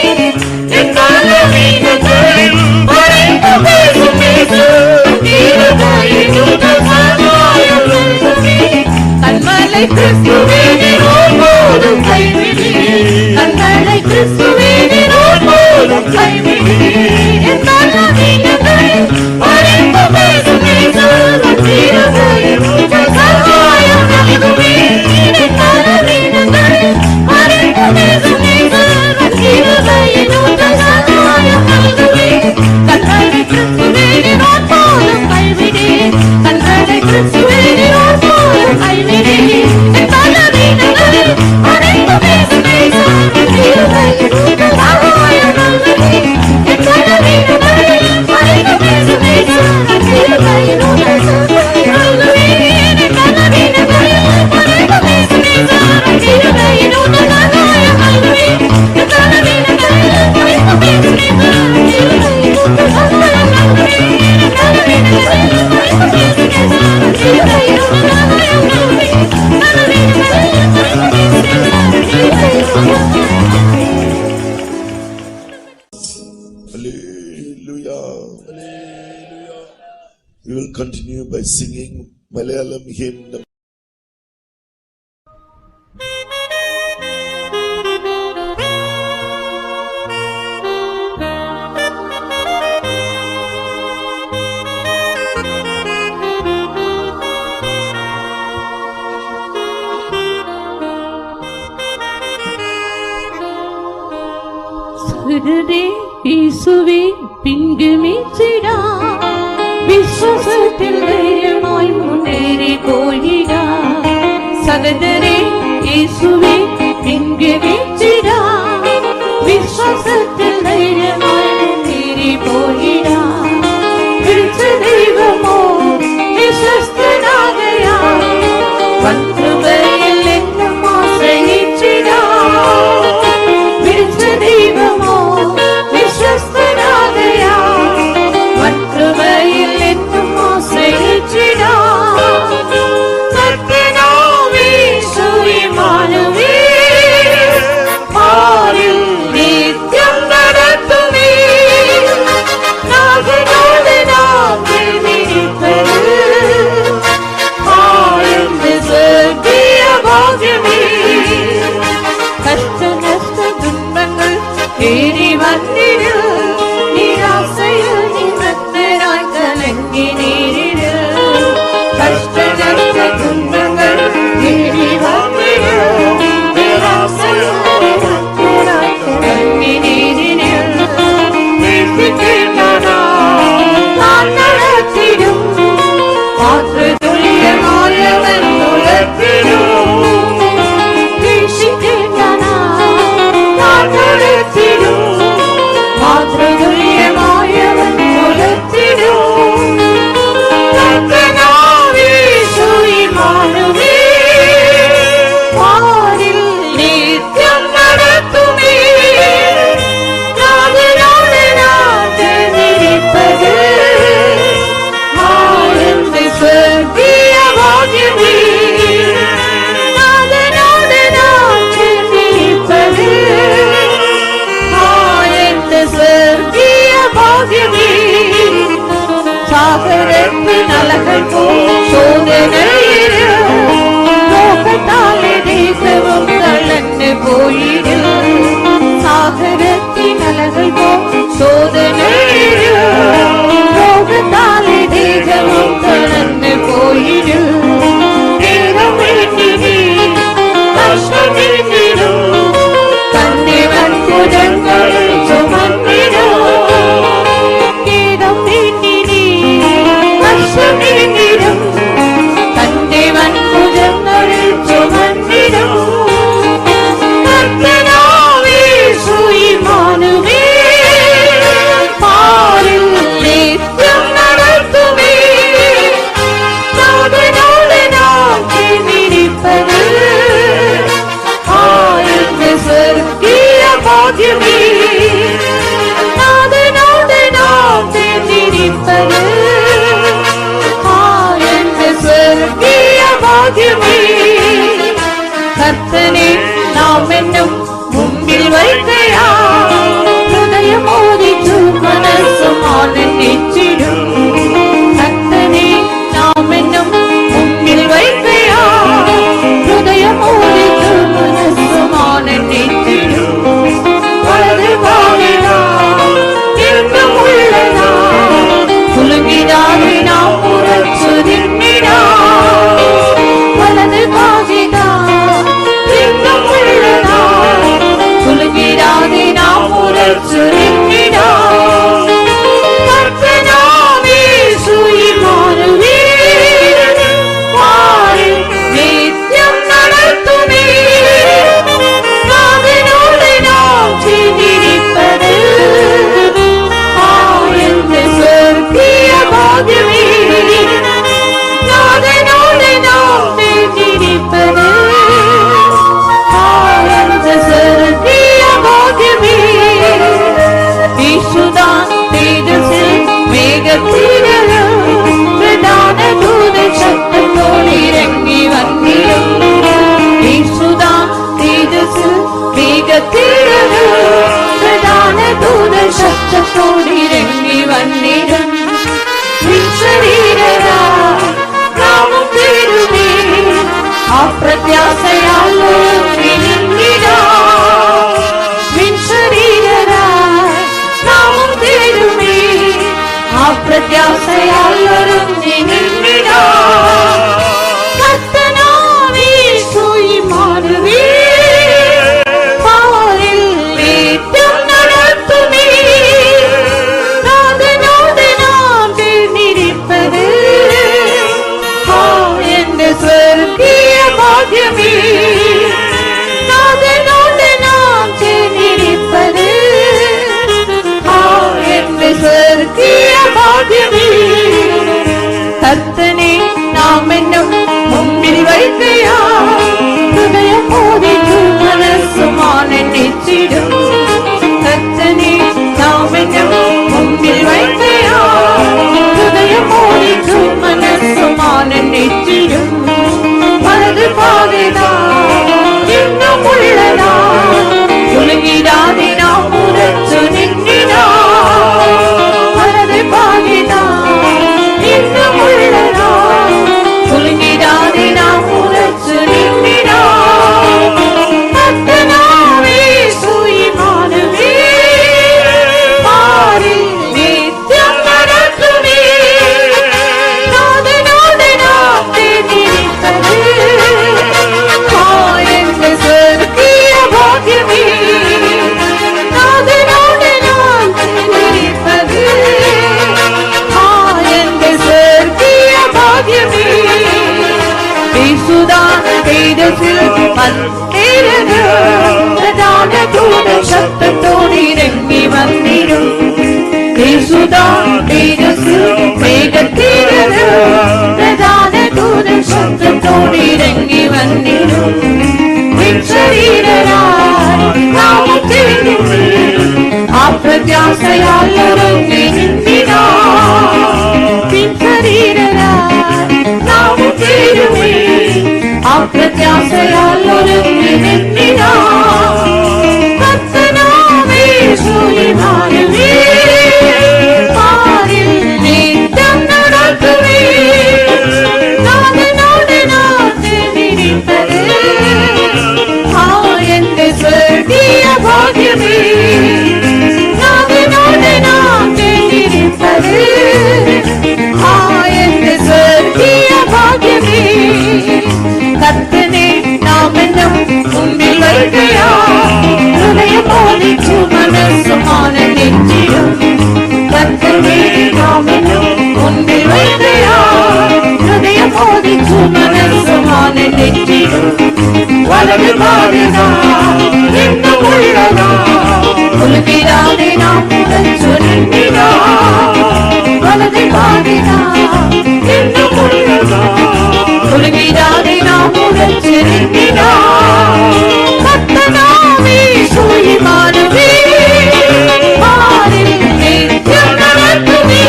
என் பலவீனங்களில் மறைந்து பேசும் பேசு பங்கிருபையின் ஊற்றல் சகாயம் நல்குமே கண்மலை கிறிஸ்துவே போதும் கைவிடி கண்மலை கிறிஸ்துவே போதும் கைவிடி என் பலவீனங்களில் மறைந்து பேசும் பேசு பங்கிருபையின் ஊற்றல் சகாயம் நல்குமே என் பலவீனங்களில் மறைந்து பேசும் பேசு பங்கிருபையின் ஊற்றல் சகாயம் நல்குமே கண்மலை கிறிஸ்துவே போதும் கைவிடி கண்மலை கிறிஸ்துவே போதும் கைவிடி என் பலவீனங்களில் மறைந்து பேசும் பேசு பங்கிருபையின் ஊற்றல் சகாயம் நல்குமே என் பலவீனங்களில் மறைந்து பேசும் பேசு பங்கிருபையின் ஊற்றல் சகாயம் நல்குமே என் பலவீனங்களில் மறைந்து பேசும் பேசு பங்கிருபையின் ஊற்றல் சகாயம் நல்குமே என் பலவீனங்களில் மறைந்து பேசும் பேசு பங்கிருபையின் ஊற்றல் சகாயம் நல்குமே என் பலவீனங்களில் மறைந்து பேசும் பேசு பங்கிருபையின் ஊற்றல் சகாயம் நல்குமே பலவீனங்களில் மறைந்து பேசும் பேசு பங்கிருபையின் Hallelujah. Hallelujah. We will continue by singing Malayalam hymn. സഹൃദേ യേശുവേ പിൻഗമിച്ചിടാ വിശ്വാസത്തിൽ ധൈര്യമായി മുന്നേറി പോയിടാ സഹൃദരേ യേശുവേ പിൻഗമിച്ചിടാ വിശ്വാസത്തിൽ ധൈര്യമായി മുന്നേറി പോയിടാ വിളിച്ച ദൈവമോ വിശ്വസ്തനാകയാ വൻകൃപയിൽ എന്നും ആശ്രയിച്ചിടാ വിളിച്ച ദൈവമോ വിശ്വസ്തനാകയാ വൻകൃപയിൽ എന്നും ആശ്രയിച്ചിടാ കർത്താവേ സുയിമാനവേ പാരിൽ നിത്യം നടത്തുമേ നാഥനോട് നാം തിരിപ്പത് ആനന്ദ സ്വർഗീയ ഭാഗ്യമേ കഷ്ടനഷ്ട തുன்பങ്ങൾ ഏറി വന്നിരു നിരാശയിൽ നിമഗ്നരായി കലങ്ങി നേരിട് കഷ്ടനഷ്ട തുன்பങ്ങൾ ഏറി വന്നിരു നിരാശയിൽ നിമഗ്നരായി കലങ്ങി നേരിട് വീഴ്ത്തിക്കേണ്ടതാ താൻ നടത്തിടും മാതൃതുല്യമായവൻ തുളർത്തിടും മാതൃതുല്യമായവൻ പുലർത്തിടും കർത്താവേ സുയിമാനവേ പാരിൽ നിത്യം നടത്തുമേ നാഥനോട് നാം തിരിപ്പത് ആനന്ദ സ്വർഗീയ ഭാഗ്യമേ നാഥനോട് നാം തിരിപ്പത് സ്വർഗീയ ഭാഗ്യമേ സാഗരത്തിൻ അലകൾ പോ ശോധനയില് ലോകത്താലെ ദേശവും തളർന്നു പോയിരു സാഗരത്തിൻ അലകൾ പോ ശോധനയില് ലോകത്താലെ ദേശവും തളർന്നു പോയിരു ദൈവം വേണ്ടി കഷ്ടപ്പെട്ടിടും തന്നെ വൻകുടങ്ങളിൽ ചുമന്നിടും ഗീതം നീട്ടിനി കഷ്ടപ്പെട്ടിടും തന്റെ വൻകുടങ്ങളിൽ ചുമന്നിടും കർത്താവേ സുയിമാനവേ പാരിൽ നിത്യം നടത്തുമേ നാഥനോട് നാം തിരിപ്പത് സ്വർഗീയ ഭാഗ്യമേ നാഥനോട് നാം തിരിപ്പത് ആനന്ദ സ്വർഗീയ ഭാഗ്യമേ நாம் என்னும் முன்பில் வைக்கையா ஹிருதயம் மோதிச்சு மனசும் ஆனந்திச்சிடும் கர்த்தனே நாம் என்னும் முன்பில் வைக்கையா ஹிருதயம் மோதிச்சு மனசும் ஆனந்திச்சிடும் வலது பாவினா என்றும் உள்ளதா குலுங்கிடாது நாம் உரைச்சு நின்னிடா வலது பாவினா என்றும் உள்ளதா குலுங்கிடாது நாம் உரைச்சு நின்னிடா கர்த்தனாவே சுயிமானுவே வாரி நித்யம் நடத்துமே நாவினோடு நாம் செய்திருப்பது ஆழ்ந்த சொர்க்கிய பாகியமே நாவினோடு நாம் செய்திருப்பது ஆழ்ந்த சொர்க்கிய பாகியமே ஈசுதான் தேஜஸில் மேகத்திரளும் பிரதான தூத சத்தத்தோடு இறங்கி வந்திடும் ஈசுதான் தேஜஸில் மேகத்திரளும் பிரதான தூத சத்தத்தோடு இறங்கி வந்திடும் சரீரரா நாமும் தேடுமே அப்பிரத்யாசையால் நின்றிடா சரீரரா நாமும் தேடுமே அப்பிரத்யாசையால் நின்றிடா கர்த்தனாவே சுயிமானுவே பாரில் நித்யம் நடத்துமே நாதனோடு நாம் தேர்ந்திருப்பது என்ற சொர்க்கிய பாகியமே நாதனோடு நாம் தேர்ந்திருப்பது என்ற சொர்க்கிய பாகியமே கர்த்தனே நாம் என்னும் முன்பில் வைக்கையா ஹிருதயம் மோதிச்சு மனசும் ஆனந்திச்சிடும் கர்த்தனே நாம் என்னும் முன்பில் வைக்கையா ஹிருதயம் மோதிச்சு மனசும் ஆனந்திச்சிடும் வலது பாதைதா இன்னும் உள்ளதா குலுங்கிடாதே நாம் உரைச்சு நின்றிடா வலது பாதைதா இன்னும் உள்ளதா குலுங்கிடாதே நாம் உரைச்சு நின்றிடா கர்த்தனாவே சுயிமானுவே பாரில் நித்யம் நடத்துமே நாதனோடு நாம் தேர்ந்திருப்பது என்ற சொர்க்கிய பாகியமே நாதனோடு நாம் தேர்ந்திருப்பது என்ற சொர்க்கிய பாகியமே ஈசுதான் தேஜஸில் மந்திரனும் பிரதான தூத சத்தத்தோடு இறங்கி வந்திடும் ஈசுதான் தேஜஸில் மேகத்திரளும் பிரதான தூத சத்தத்தோடு இறங்கி வந்திடும் சரீரராய் நாமும் தேடுமே அப்பிரத்யாசையால் ஒருங்கி நின்றிடா சரீரராய் நாமும் தேடுமே அப்பிரத்யாசையால் ஒருங்கி நின்றிடா கர்த்தனாவே சுயிமானுவே பாரில் நித்யம் நடத்துமே நாதனோடு நாம் தேர்ந்திருப்பது என்ற சொர்க்கிய பாகியமே நாதனோடு நாம் தேர்ந்திருப்பது என்ற சொர்க்கிய பாகியமே கர்த்தனே நாம் என்னும் முன்பில் வைக்கையா ஹிருதயம் மோதிச்சு மனசும் ஆனந்திச்சிடும் கர்த்தனே நாம் என்னும் முன்பில் வைக்கையா ஹிருதயம் மோதிச்சு மனசும் ஆனந்திச்சிடும் வலது பாதைதா இன்னும் உள்ளதா குலுங்கிடாதே நாம் உரைச்சு நின்றிடா வலது பாதைதா இன்னும் உள்ளதா குலுங்கிடாதே நாம் உரைச்சு நின்றிடா கர்த்தனாவே சுயிமானுவே பாரில் நித்யம் நடத்துமே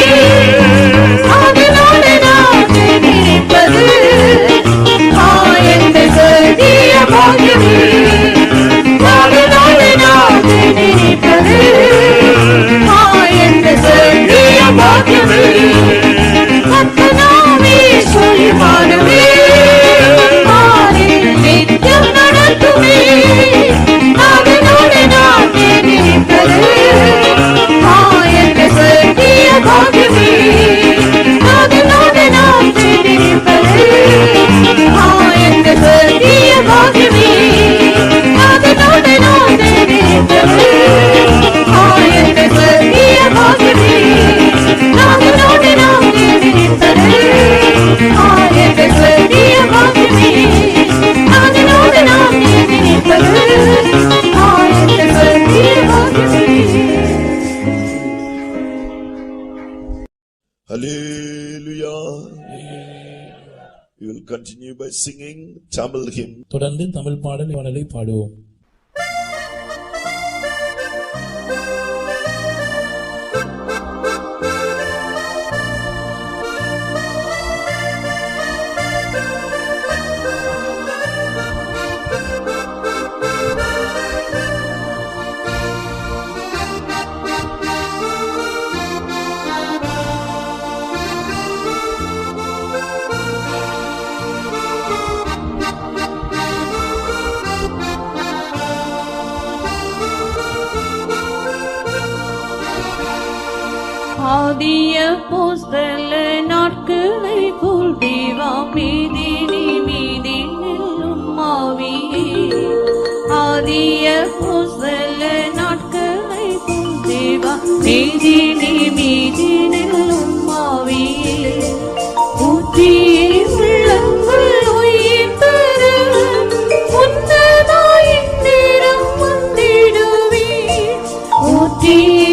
நாதனோடு நாம் தேர்ந்திருப்பது என்ற சொர்க்கிய பாகியமே continue by singing Tamil hymn. தொடர்ந்து தமிழ் பாடல் பாடலை பாடுவோம். ஆதிய போஸ்தல நாட்களை போல் தேவா மீதினி மீதினும் ஆவியே. ஆதிய போஸ்தல நாட்களை போல் தேவா மீதினி மீதினும் ஆவியே. ஊற்றியே உள்ளங்கள் உயிர் பெற உன்னதாய் நேரம் வந்திடுவே. ஊற்றியே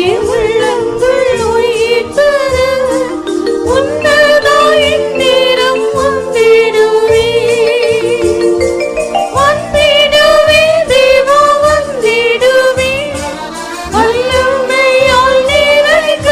வல்லமையால் நிறைக்க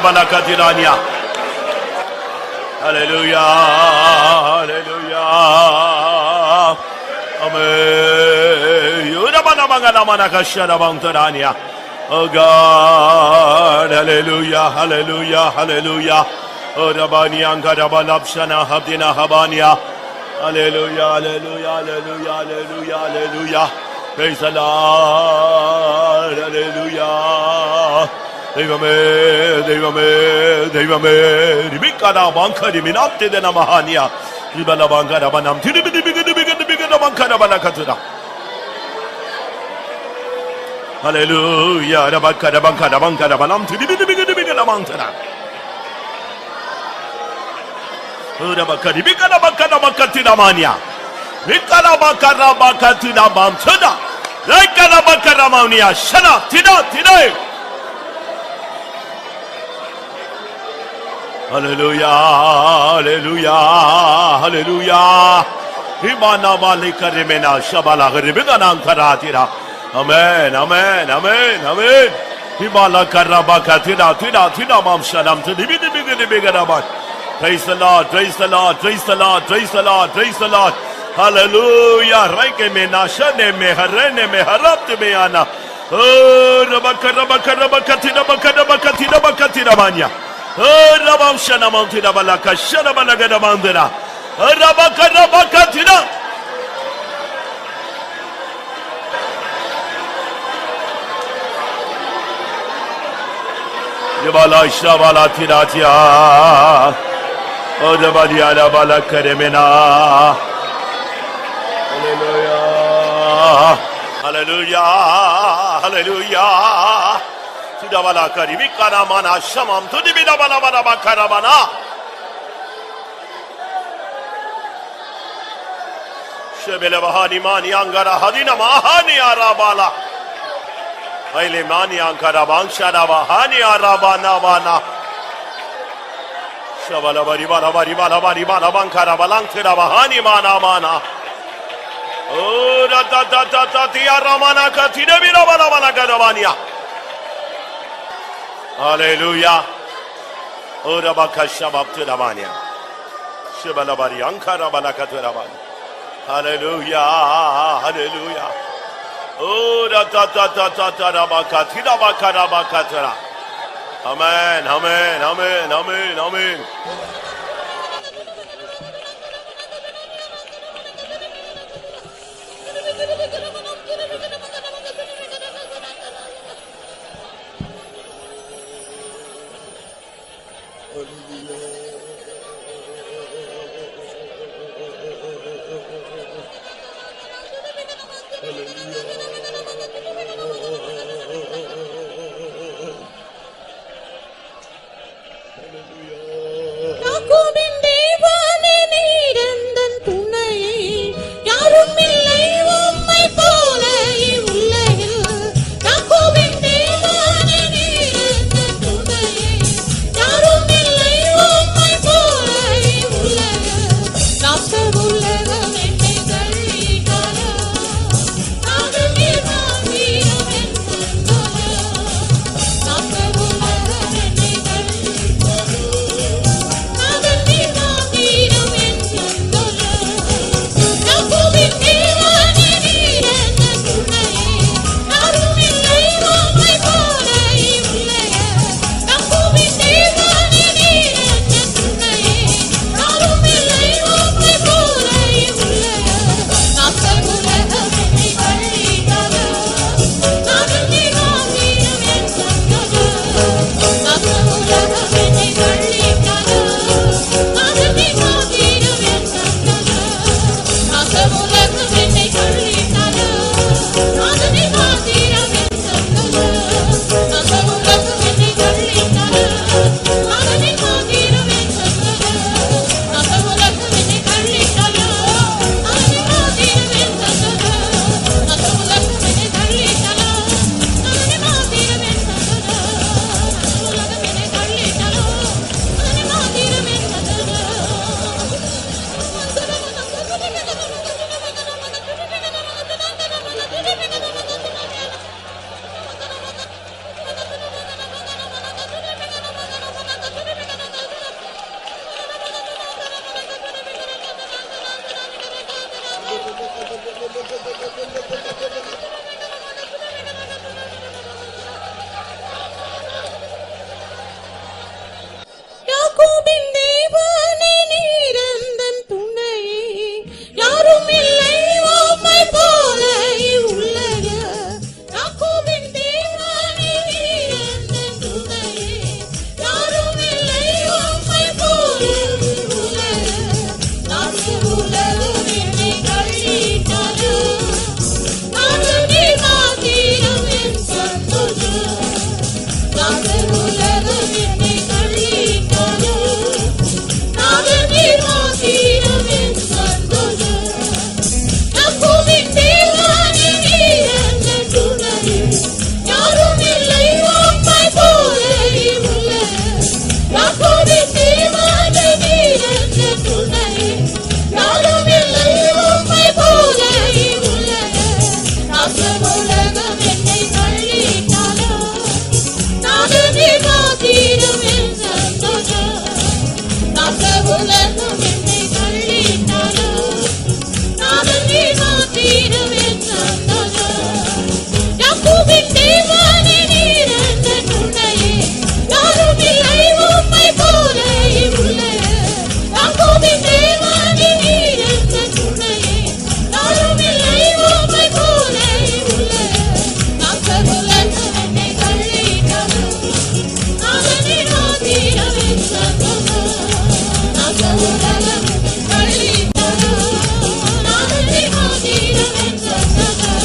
balakatirania. Hallelujah, hallelujah. Amen. Yurabana mangana manakashara bangtarania. Oh God, hallelujah, hallelujah, hallelujah. Oh Rabani Angarabalapshana Habdina Habania. Hallelujah, hallelujah, hallelujah, hallelujah, hallelujah. Praise the Lord, hallelujah. Devame, devame, devame. Ribikana bankari minapte de namahania. Ribala bankara banam. Tiribigana bankara banakatura. Hallelujah. Rabakara bankara bankara banam. Tiribigana bankara. Urabakari bikana bakana bakatina mania. Bikana bakara bakatina bam tada. Rekana bakara mania. Shana tina tina. Hallelujah, hallelujah, hallelujah. Himana malika remena shabala rebigana ankaratira. Amen, amen, amen, amen. Himala karabaka tina tina tina mam shanam to biganaban. Praise the Lord, praise the Lord, praise the Lord, praise the Lord, praise the Lord. Hallelujah. Raike me nashane me harene me harapte me ana. Oh, rabaka rabaka rabaka tina bakana bakatina bakatina mania. Rabam shana mountina balaka shana balagada mandera. Rabaka rabaka tina. Yabala shabala tiratia. Oh, the body ala balaka remena. Hallelujah. Hallelujah. Hallelujah. Tudabala karibikana mana shamam tudibina bana bana bakara bana. Shebele bahani mani angara hadina mahani arabala. Aile mani angara bangshara bahani arabana bana. Shabala bari bala bari bala bari bala bankara balangtira bahani mana mana. Oh da da da da da dia ramana katine bina bala bala gadabania. Hallelujah. Oh rabaka shabaptira mania. Shabala bari ankara balakatira mania. Hallelujah, hallelujah. Oh da da da da da da rabaka tira bakara bakatira. Amen, amen, amen, amen, amen. யாக்கோபின் தேவனே நீர் எந்தன் துணையே, யாரும் இல்லை உம்மை போல இவ்வுலக. யாக்கோபின் தேவனே நீர் எந்தன் துணையே, யாரும் இல்லை உம்மை போல இவ்வுலக. நாச உலகம் என்னை தள்ளிட்டாலும், நானும் நீர் மாத்திரம் என் சந்தோஷம். நாச உலகம் என்னை தள்ளிட்டாலும், நானும் நீர் மாத்திரம் என் சந்தோஷம். யாக்கோபின் தேவனே நீர் எந்தன் துணையே, யாரும் இல்லை உம்மை போல இவ்வுலக. யாக்கோபின் தேவனே நீர் எந்தன் துணையே, யாரும் இல்லை உம்மை போல இவ்வுலக. நாச உலகம் என்னை தள்ளிட்டாலும், நானும் நீர் மாத்திரம் என் சந்தோஷம். நாச உலகம் என்னை தள்ளிட்டாலும், நானும் நீர் மாத்திரம் என் சந்தோஷம். யாக்கோபின் தேவனே நீர் எந்தன் துணையே, யாரும் இல்லை உம்மை போல இவ்வுலக. யாக்கோபின் தேவனே நீர் எந்தன் துணையே, யாரும் இல்லை உம்மை போல இவ்வுலக. நாச உலகம் என்னை தள்ளிட்டாலும், நானும் நீர் மாத்திரம் என் சந்தோஷம். நாச உலகம் என்னை தள்ளிட்டாலும், நானும் நீர் மாத்திரம் என் சந்தோஷம்.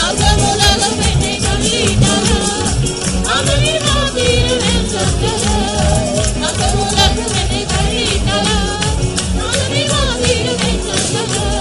நாச உலகம் என்னை தள்ளிட்டாலும், நானும் நீர் மாத்திரம் என் சந்தோஷம். நாச உலகம் என்னை தள்ளிட்டாலும், நானும் நீர் மாத்திரம் என் சந்தோஷம்.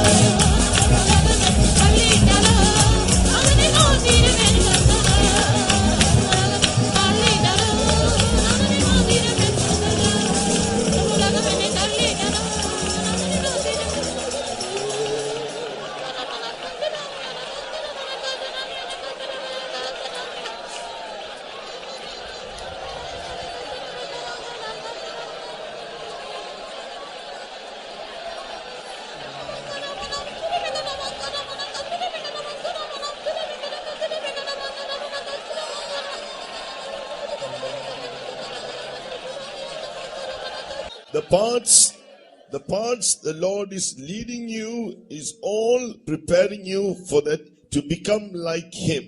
The parts the Lord is leading you is all preparing you for that to become like Him.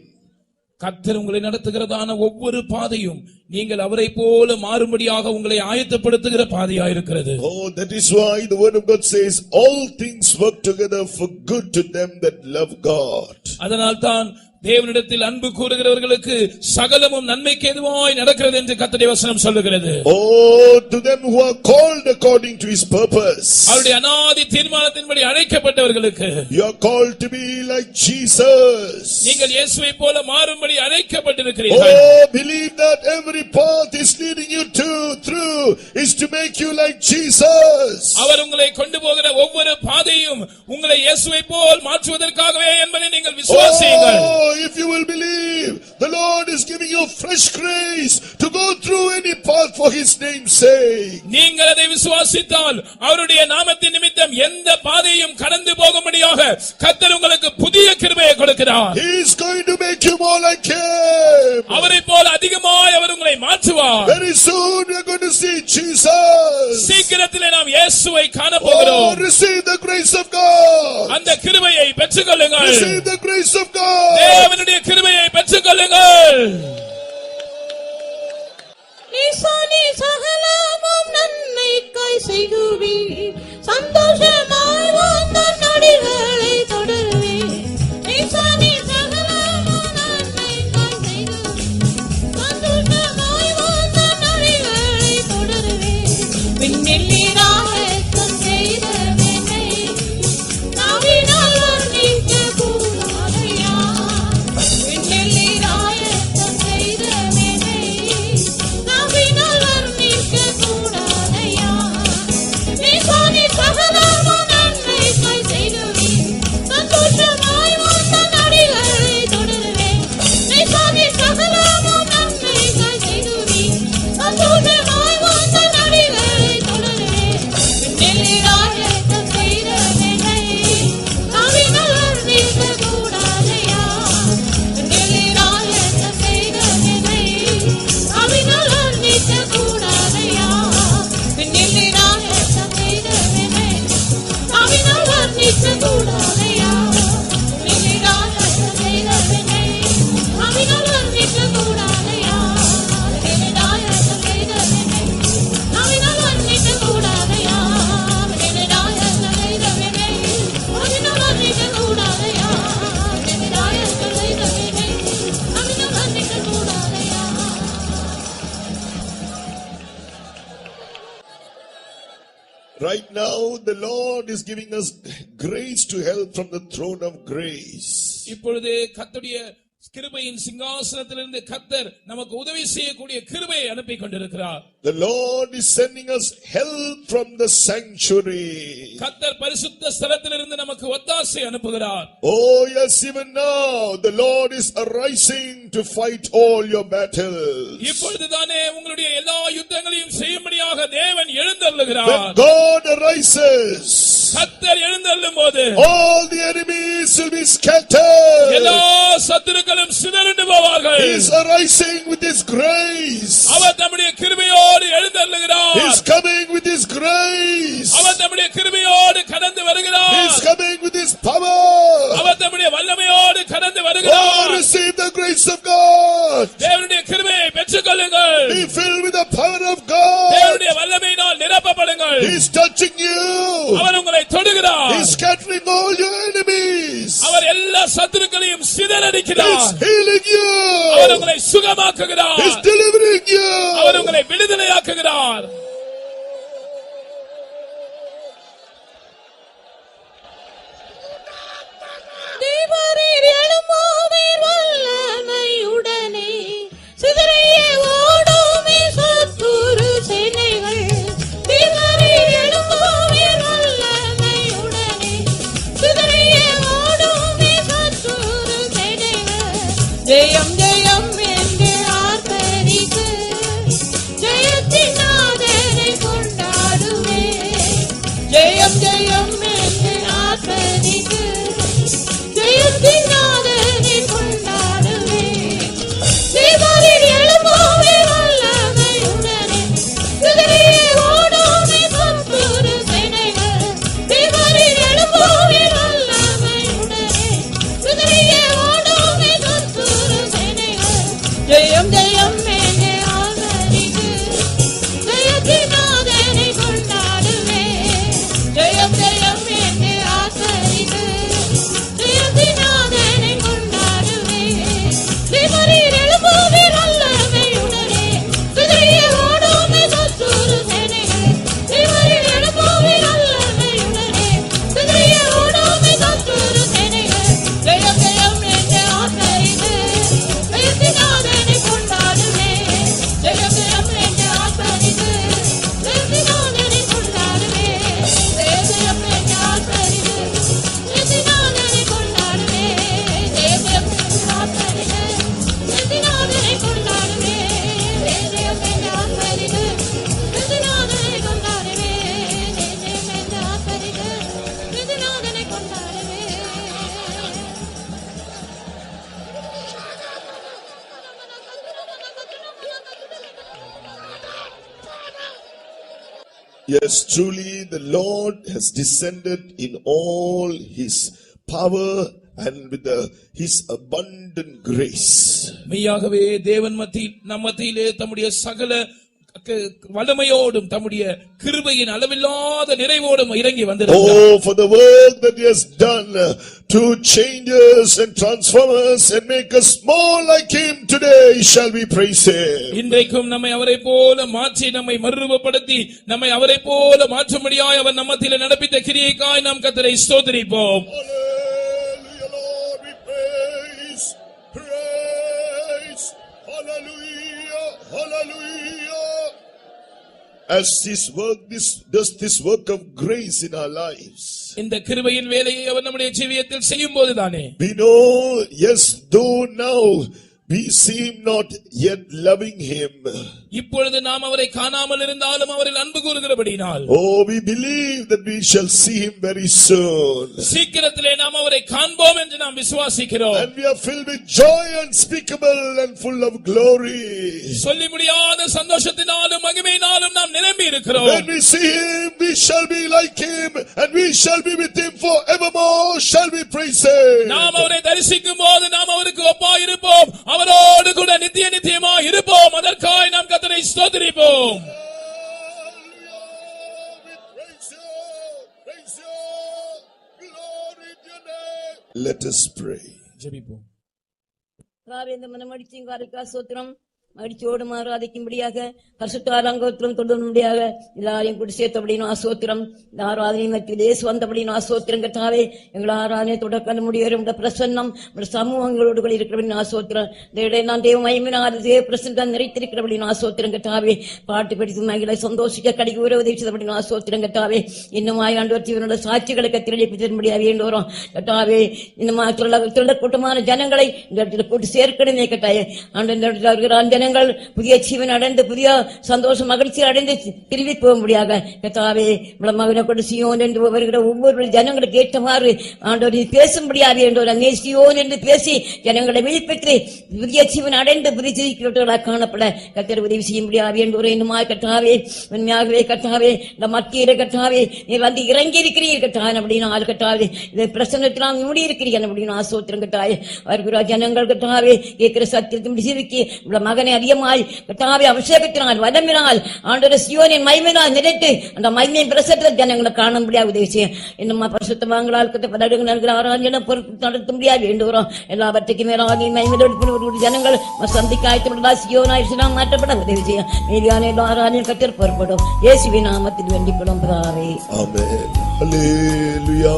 கர்த்தர் உங்களை நடத்துகிறதான ஒவ்வொரு பாதையும் நீங்கள் அவரை போல மாறும்படியாக உங்களை ஆயத்தப்படுத்துகிற பாதையாயிருக்கிறது. Oh, that is why the word of God says all things work together for good to them that love God. அதனால்தான் தேவனிடத்தில் அன்பு கூறுகிறவர்களுக்கு சகலமும் நன்மைக்கு ஏதுவாய் நடக்கிறது என்று கர்த்தருடைய வசனம் சொல்லுகிறது. Oh, to them who are called according to His purpose. அவருடைய அநாதி தீர்மானத்தின்படி அழைக்கப்பட்டவர்களுக்கு You are called to be like Jesus. நீங்கள் இயேசுவை போல மாறும்படி அழைக்கப்பட்டிருக்கிறீர்கள். Oh, believe that every path is leading you through is to make you like Jesus. அவர் உங்களை கொண்டு போகிற ஒவ்வொரு பாதையும் உங்களை இயேசுவை போல் மாற்றுவதற்காகவே என்பதை நீங்கள் விசுவாசியுங்கள். Oh, if you will believe, the Lord is giving you fresh grace to go through any path for His name's sake. நீங்கள் அதை விசுவாசித்தால் அவருடைய நாமத்தின் நிமித்தம் எந்த பாதையும் கடந்து போகும்படியாக கர்த்தர் உங்களுக்கு புதிய கிருபையை கொடுக்கிறார். He is going to make you more like Him. அவரை போல அதிகமாய் அவர் உங்களை மாற்றுவார். Very soon we are going to see Jesus. சீக்கிரத்திலே நாம் இயேசுவை காண போகிறோம். Oh, receive the grace of God. அந்த கிருபையை பெற்றுக்கொள்ளுங்கள். Receive the grace of God. தேவனுடைய கிருபையை பெற்றுக்கொள்ளுங்கள். நீசானி சகலமும் நன்மைக்காய் செய்குவீர், சந்தோஷமாய் வாழ்ந்த நொடிகளை தொடருவீர். நீசானி சகலமும் நன்மைக்காய் செய்குவீர், சந்தோஷமாய் வாழ்ந்த நொடிகளை தொடருவீர். விண்ணிலீராக ரத்தம் செய்த என்னை நாவினால் வர்ணிக்க கூடாதையா. விண்ணிலீராக ரத்தம் செய்த என்னை நாவினால் வர்ணிக்க கூடாதையா. நீசானி சகலமும் the Lord is giving us grace to help from the throne of grace. இப்பொழுது கர்த்தருடைய கிருபையின் சிங்காசனத்திலிருந்து கர்த்தர் நமக்கு உதவி செய்யக்கூடிய கிருபையை அனுப்பி கொண்டிருக்கிறார். The Lord is sending us help from the sanctuary. கர்த்தர் பரிசுத்த ஸ்தலத்திலிருந்து நமக்கு ஒத்தாசை அனுப்புகிறார். Oh yes, even now the Lord is arising to fight all your battles. இப்பொழுதுதானே உங்களுடைய எல்லா யுத்தங்களையும் செய்யும்படியாக தேவன் எழுந்தருளுகிறார். When God arises, கர்த்தர் எழுந்தருளும்போது all the enemies will be scattered. எல்லா சத்துருக்களும் சிதறண்டு போவார்கள். He is arising with his grace. அவர் தம்முடைய கிருபையோடு எழுந்தருளுகிறார். He is coming with his grace. அவர் தம்முடைய கிருபையோடு கடந்து வருகிறார். He is coming with his power. அவர் தம்முடைய வல்லமையோடு கடந்து Oh, வருகிறார். receive the grace of God. தேவனுடைய கிருபையை பெற்றுக்கொள்ளுங்கள். Be filled with the power of God. தேவனுடைய வல்லமையினால் நிரப்பப்படுங்கள். He is touching you. அவர் உங்களை தொடுகிறார். He is scattering all your enemies. அவர் எல்லா சத்துருக்களையும் He சிதறடிக்கிறார். is healing you. அவர் உங்களை சுகமாக்குகிறார். He is delivering you. அவர் உங்களை விடுதலையாக்குகிறார். தேவரீர் எழும்புவீர் வல்லமையுடனே, சிதறிய ஓடுமே சத்துரு சேனைகள். தேவரீர் எழும்புவீர் வல்லமையுடனே, சிதறிய ஓடுமே சத்துரு சேனைகள். ஜெயம் ஜெயம் என்று ஆர்ப்பரித்து, ஜெயத்தின் நாதனை கொண்டாடுவே. ஜெயம் ஜெயம் என்று ஆர்ப்பரித்து, ஜெயத்தின் நாதனை கொண்டாடுவே. தேவரீர் எழும்புவீர் வல்லமையுடனே, சிதறிய ஓடுமே சத்துரு சேனைகள். தேவரீர் எழும்புவீர் வல்லமையுடனே, சிதறிய ஓடுமே சத்துரு சேனைகள். ஜெயம் ஜெயம் என்று ஆர்ப்பரித்து, ஜெயத்தின் நாதனை கொண்டாடுவே. ஜெயம் ஜெயம் என்று ஆர்ப்பரித்து, ஜெயத்தின் நாதனை கொண்டாடுவே. தேவரீர் எழும்புவீர் வல்லமையுடனே, சிதறிய ஓடுமே சத்துரு சேனைகள். தேவரீர் எழும்புவீர் வல்லமையுடனே, சிதறிய ஓடுமே சத்துரு சேனைகள். ஜெயம் ஜெயம் என்று ஆர்ப்பரித்து, ஜெயத்தின் நாதனை கொண்டாடுவே. ஜெயம் ஜெயம் என்று ஆர்ப்பரித்து, ஜெயத்தின் நாதனை கொண்டாடுவே. ஜெயம் ஜெயம் என்று ஆர்ப்பரித்து, ஜெயத்தின் நாதனை கொண்டாடுவே. ஜெயம் ஜெயம் என்று ஆர்ப்பரித்து, ஜெயத்தின் நாதனை கொண்டாடுவே. ஜெயம் ஜெயம் என்று ஆர்ப்பரித்து, ஜெயத்தின் நாதனை கொண்டாடுவே. ஜெயம் ஜெயம் என்று ஆர்ப்பரித்து, ஜெயத்தின் நாதனை கொண்டாடுவே. Yes, truly the Lord has descended in all his power and with his abundant grace. மெய்யாகவே தேவன் நம் மத்தியிலே தம்முடைய சகல வல்லமையோடும் தம்முடைய கிருபையின் அளவில்லாத நிறைவோடும் இறங்கி வந்திருக்கிறார். Oh, for the work that he has done to change us and transform us and make us more like him, today shall we praise him. இன்றைக்கும் நம்மை அவரை போல மாற்றி நம்மை மறுரூபப்படுத்தி நம்மை அவரை போல மாற்றும்படியாய் அவர் நம் மத்தியிலே நடப்பித்த கிரியைக்காய் நாம் கர்த்தரை ஸ்தோத்திரிப்போம். Hallelujah, Lord, we praise, praise, hallelujah, hallelujah. As does this work of grace in our lives. இந்த கிருபையின் வேலையை அவர் நம்முடைய ஜீவியத்தில் செய்யும் போதுதானே We know, yes, though now we seem not yet loving him. இப்பொழுது நாம் அவரை காணாமல் இருந்தாலும் அவரில் அன்பு கூறுகிறபடினால் Oh, we believe that we shall see him very soon. சீக்கிரத்திலே நாம் அவரை காண்போம் என்று நாம் விசுவாசிக்கிறோம். And we are filled with joy unspeakable and full of glory. சொல்லி முடியாத சந்தோஷத்தினாலும் மகிமையினாலும் நாம் நிரம்பி இருக்கிறோம். When we see him, we shall be like him and we shall be with him forevermore. Shall we praise him? நாம் அவரை தரிசிக்கும் போது நாம் அவருக்கு ஒப்பாய் இருப்போம், அவரோடு கூட நித்திய நித்தியமாய் இருப்போம். அதற்காய் நாம் கர்த்தரை ஸ்தோத்திரிப்போம். Let us pray. ஜெபிப்போம். இந்த மனமடிச்சிங்காருக்கா சோத்திரம். மகிழ்ச்சியோடு ஆராதிக்கும்படியாக பரிசுத்த அங்கத்திலும் தொடும்படியாக எல்லாரையும் கூட்டி சேர்த்தபடியும் ஆசோத்திரம். இந்த ஆராதனை மத்தியில் இயேசு வந்தபடியும் ஆசோத்திரம் கர்த்தாவே. எங்கள் ஆராதனை தொடக்க முடியும் பிரசன்னம் சமூகங்களோடு கூட இருக்கிறபடியும் ஆசோத்திரம். இந்த இடையே நான் தேவ மகிமையினால் தேவ பிரசன்னம் நிறைத்திருக்கிறபடியும் ஆசோத்திரம் கர்த்தாவே. பாட்டு படித்து மகளை சந்தோஷிக்க கடிக்கு உறவு செய்தபடியும் ஆசோத்திரம் கர்த்தாவே. இன்னும் ஆண்டு ஜீவனோட சாட்சிகளை கத்திரளிப்பித்திரும்படியாக வேண்டுகிறோம் கர்த்தாவே. இன்னும் கூட்டமான ஜனங்களை இந்த இடத்துல கூட்டி சேர்க்கணுமே கட்டாயே. ஆண்டு ஜனங்கள் புதிய ஜீவன் அடைந்து புதிய சந்தோஷம் மகிழ்ச்சி அடைந்து திரும்பி போக முடியாத கர்த்தாவே. மகனை கொண்டு சியோன் என்று வருகிற ஒவ்வொரு ஜனங்களுக்கு ஏற்றமாறு ஆண்டவர் பேசும்படியாக என்றோர் அங்கே சியோன் என்று பேசி ஜனங்களை வெளிப்பெற்று புதிய ஜீவன் அடைந்து புதிய ஜீவிக்கிறவர்களாக காணப்பட கர்த்தர் உதவி செய்ய முடியாது என்றோர் இன்னுமாய் கர்த்தாவே. உண்மையாகவே கர்த்தாவே இந்த மத்தியில கர்த்தாவே நீர் வந்து இறங்கி இருக்கிறீர் கர்த்தாவே அப்படின்னு ஆள் கர்த்தாவே. இதை பிரசன்னத்தினால் மூடி இருக்கிறீர்கள் அப்படின்னு ஆசோத்திரம் கர்த்தாவே. வருகிற ஜனங்கள் கர்த்தாவே கேட்கிற சத்தியத்தின் ஜீவிக்கு மகனை அதிகமாய் கர்த்தாவே அபிஷேகத்தினால் வடமினால் ஆண்டவரே சியோனின் மகிமையினால் நிறைத்து அந்த மகிமையின் பிரசன்னத்தில் ஜனங்களை காண முடியாது உதவி செய்ய. இன்னும் பரிசுத்தவான்களால் ஆராதனை பொறுப்பு நடத்த முடியாது வேண்டுகிறோம். எல்லாவற்றுக்கும் மேலாக மகிமையோடு ஜனங்கள் சந்திக்க ஆயத்தப்படலாம். சியோனாய் மாற்றப்பட உதவி செய்ய. மீதியான எல்லா ஆராதனையும் கர்த்தர் பொறுப்படும். இயேசுவின் நாமத்தில் வேண்டிக் கொள்ளும் பிதாவே. ஆமென். ஹல்லேலூயா.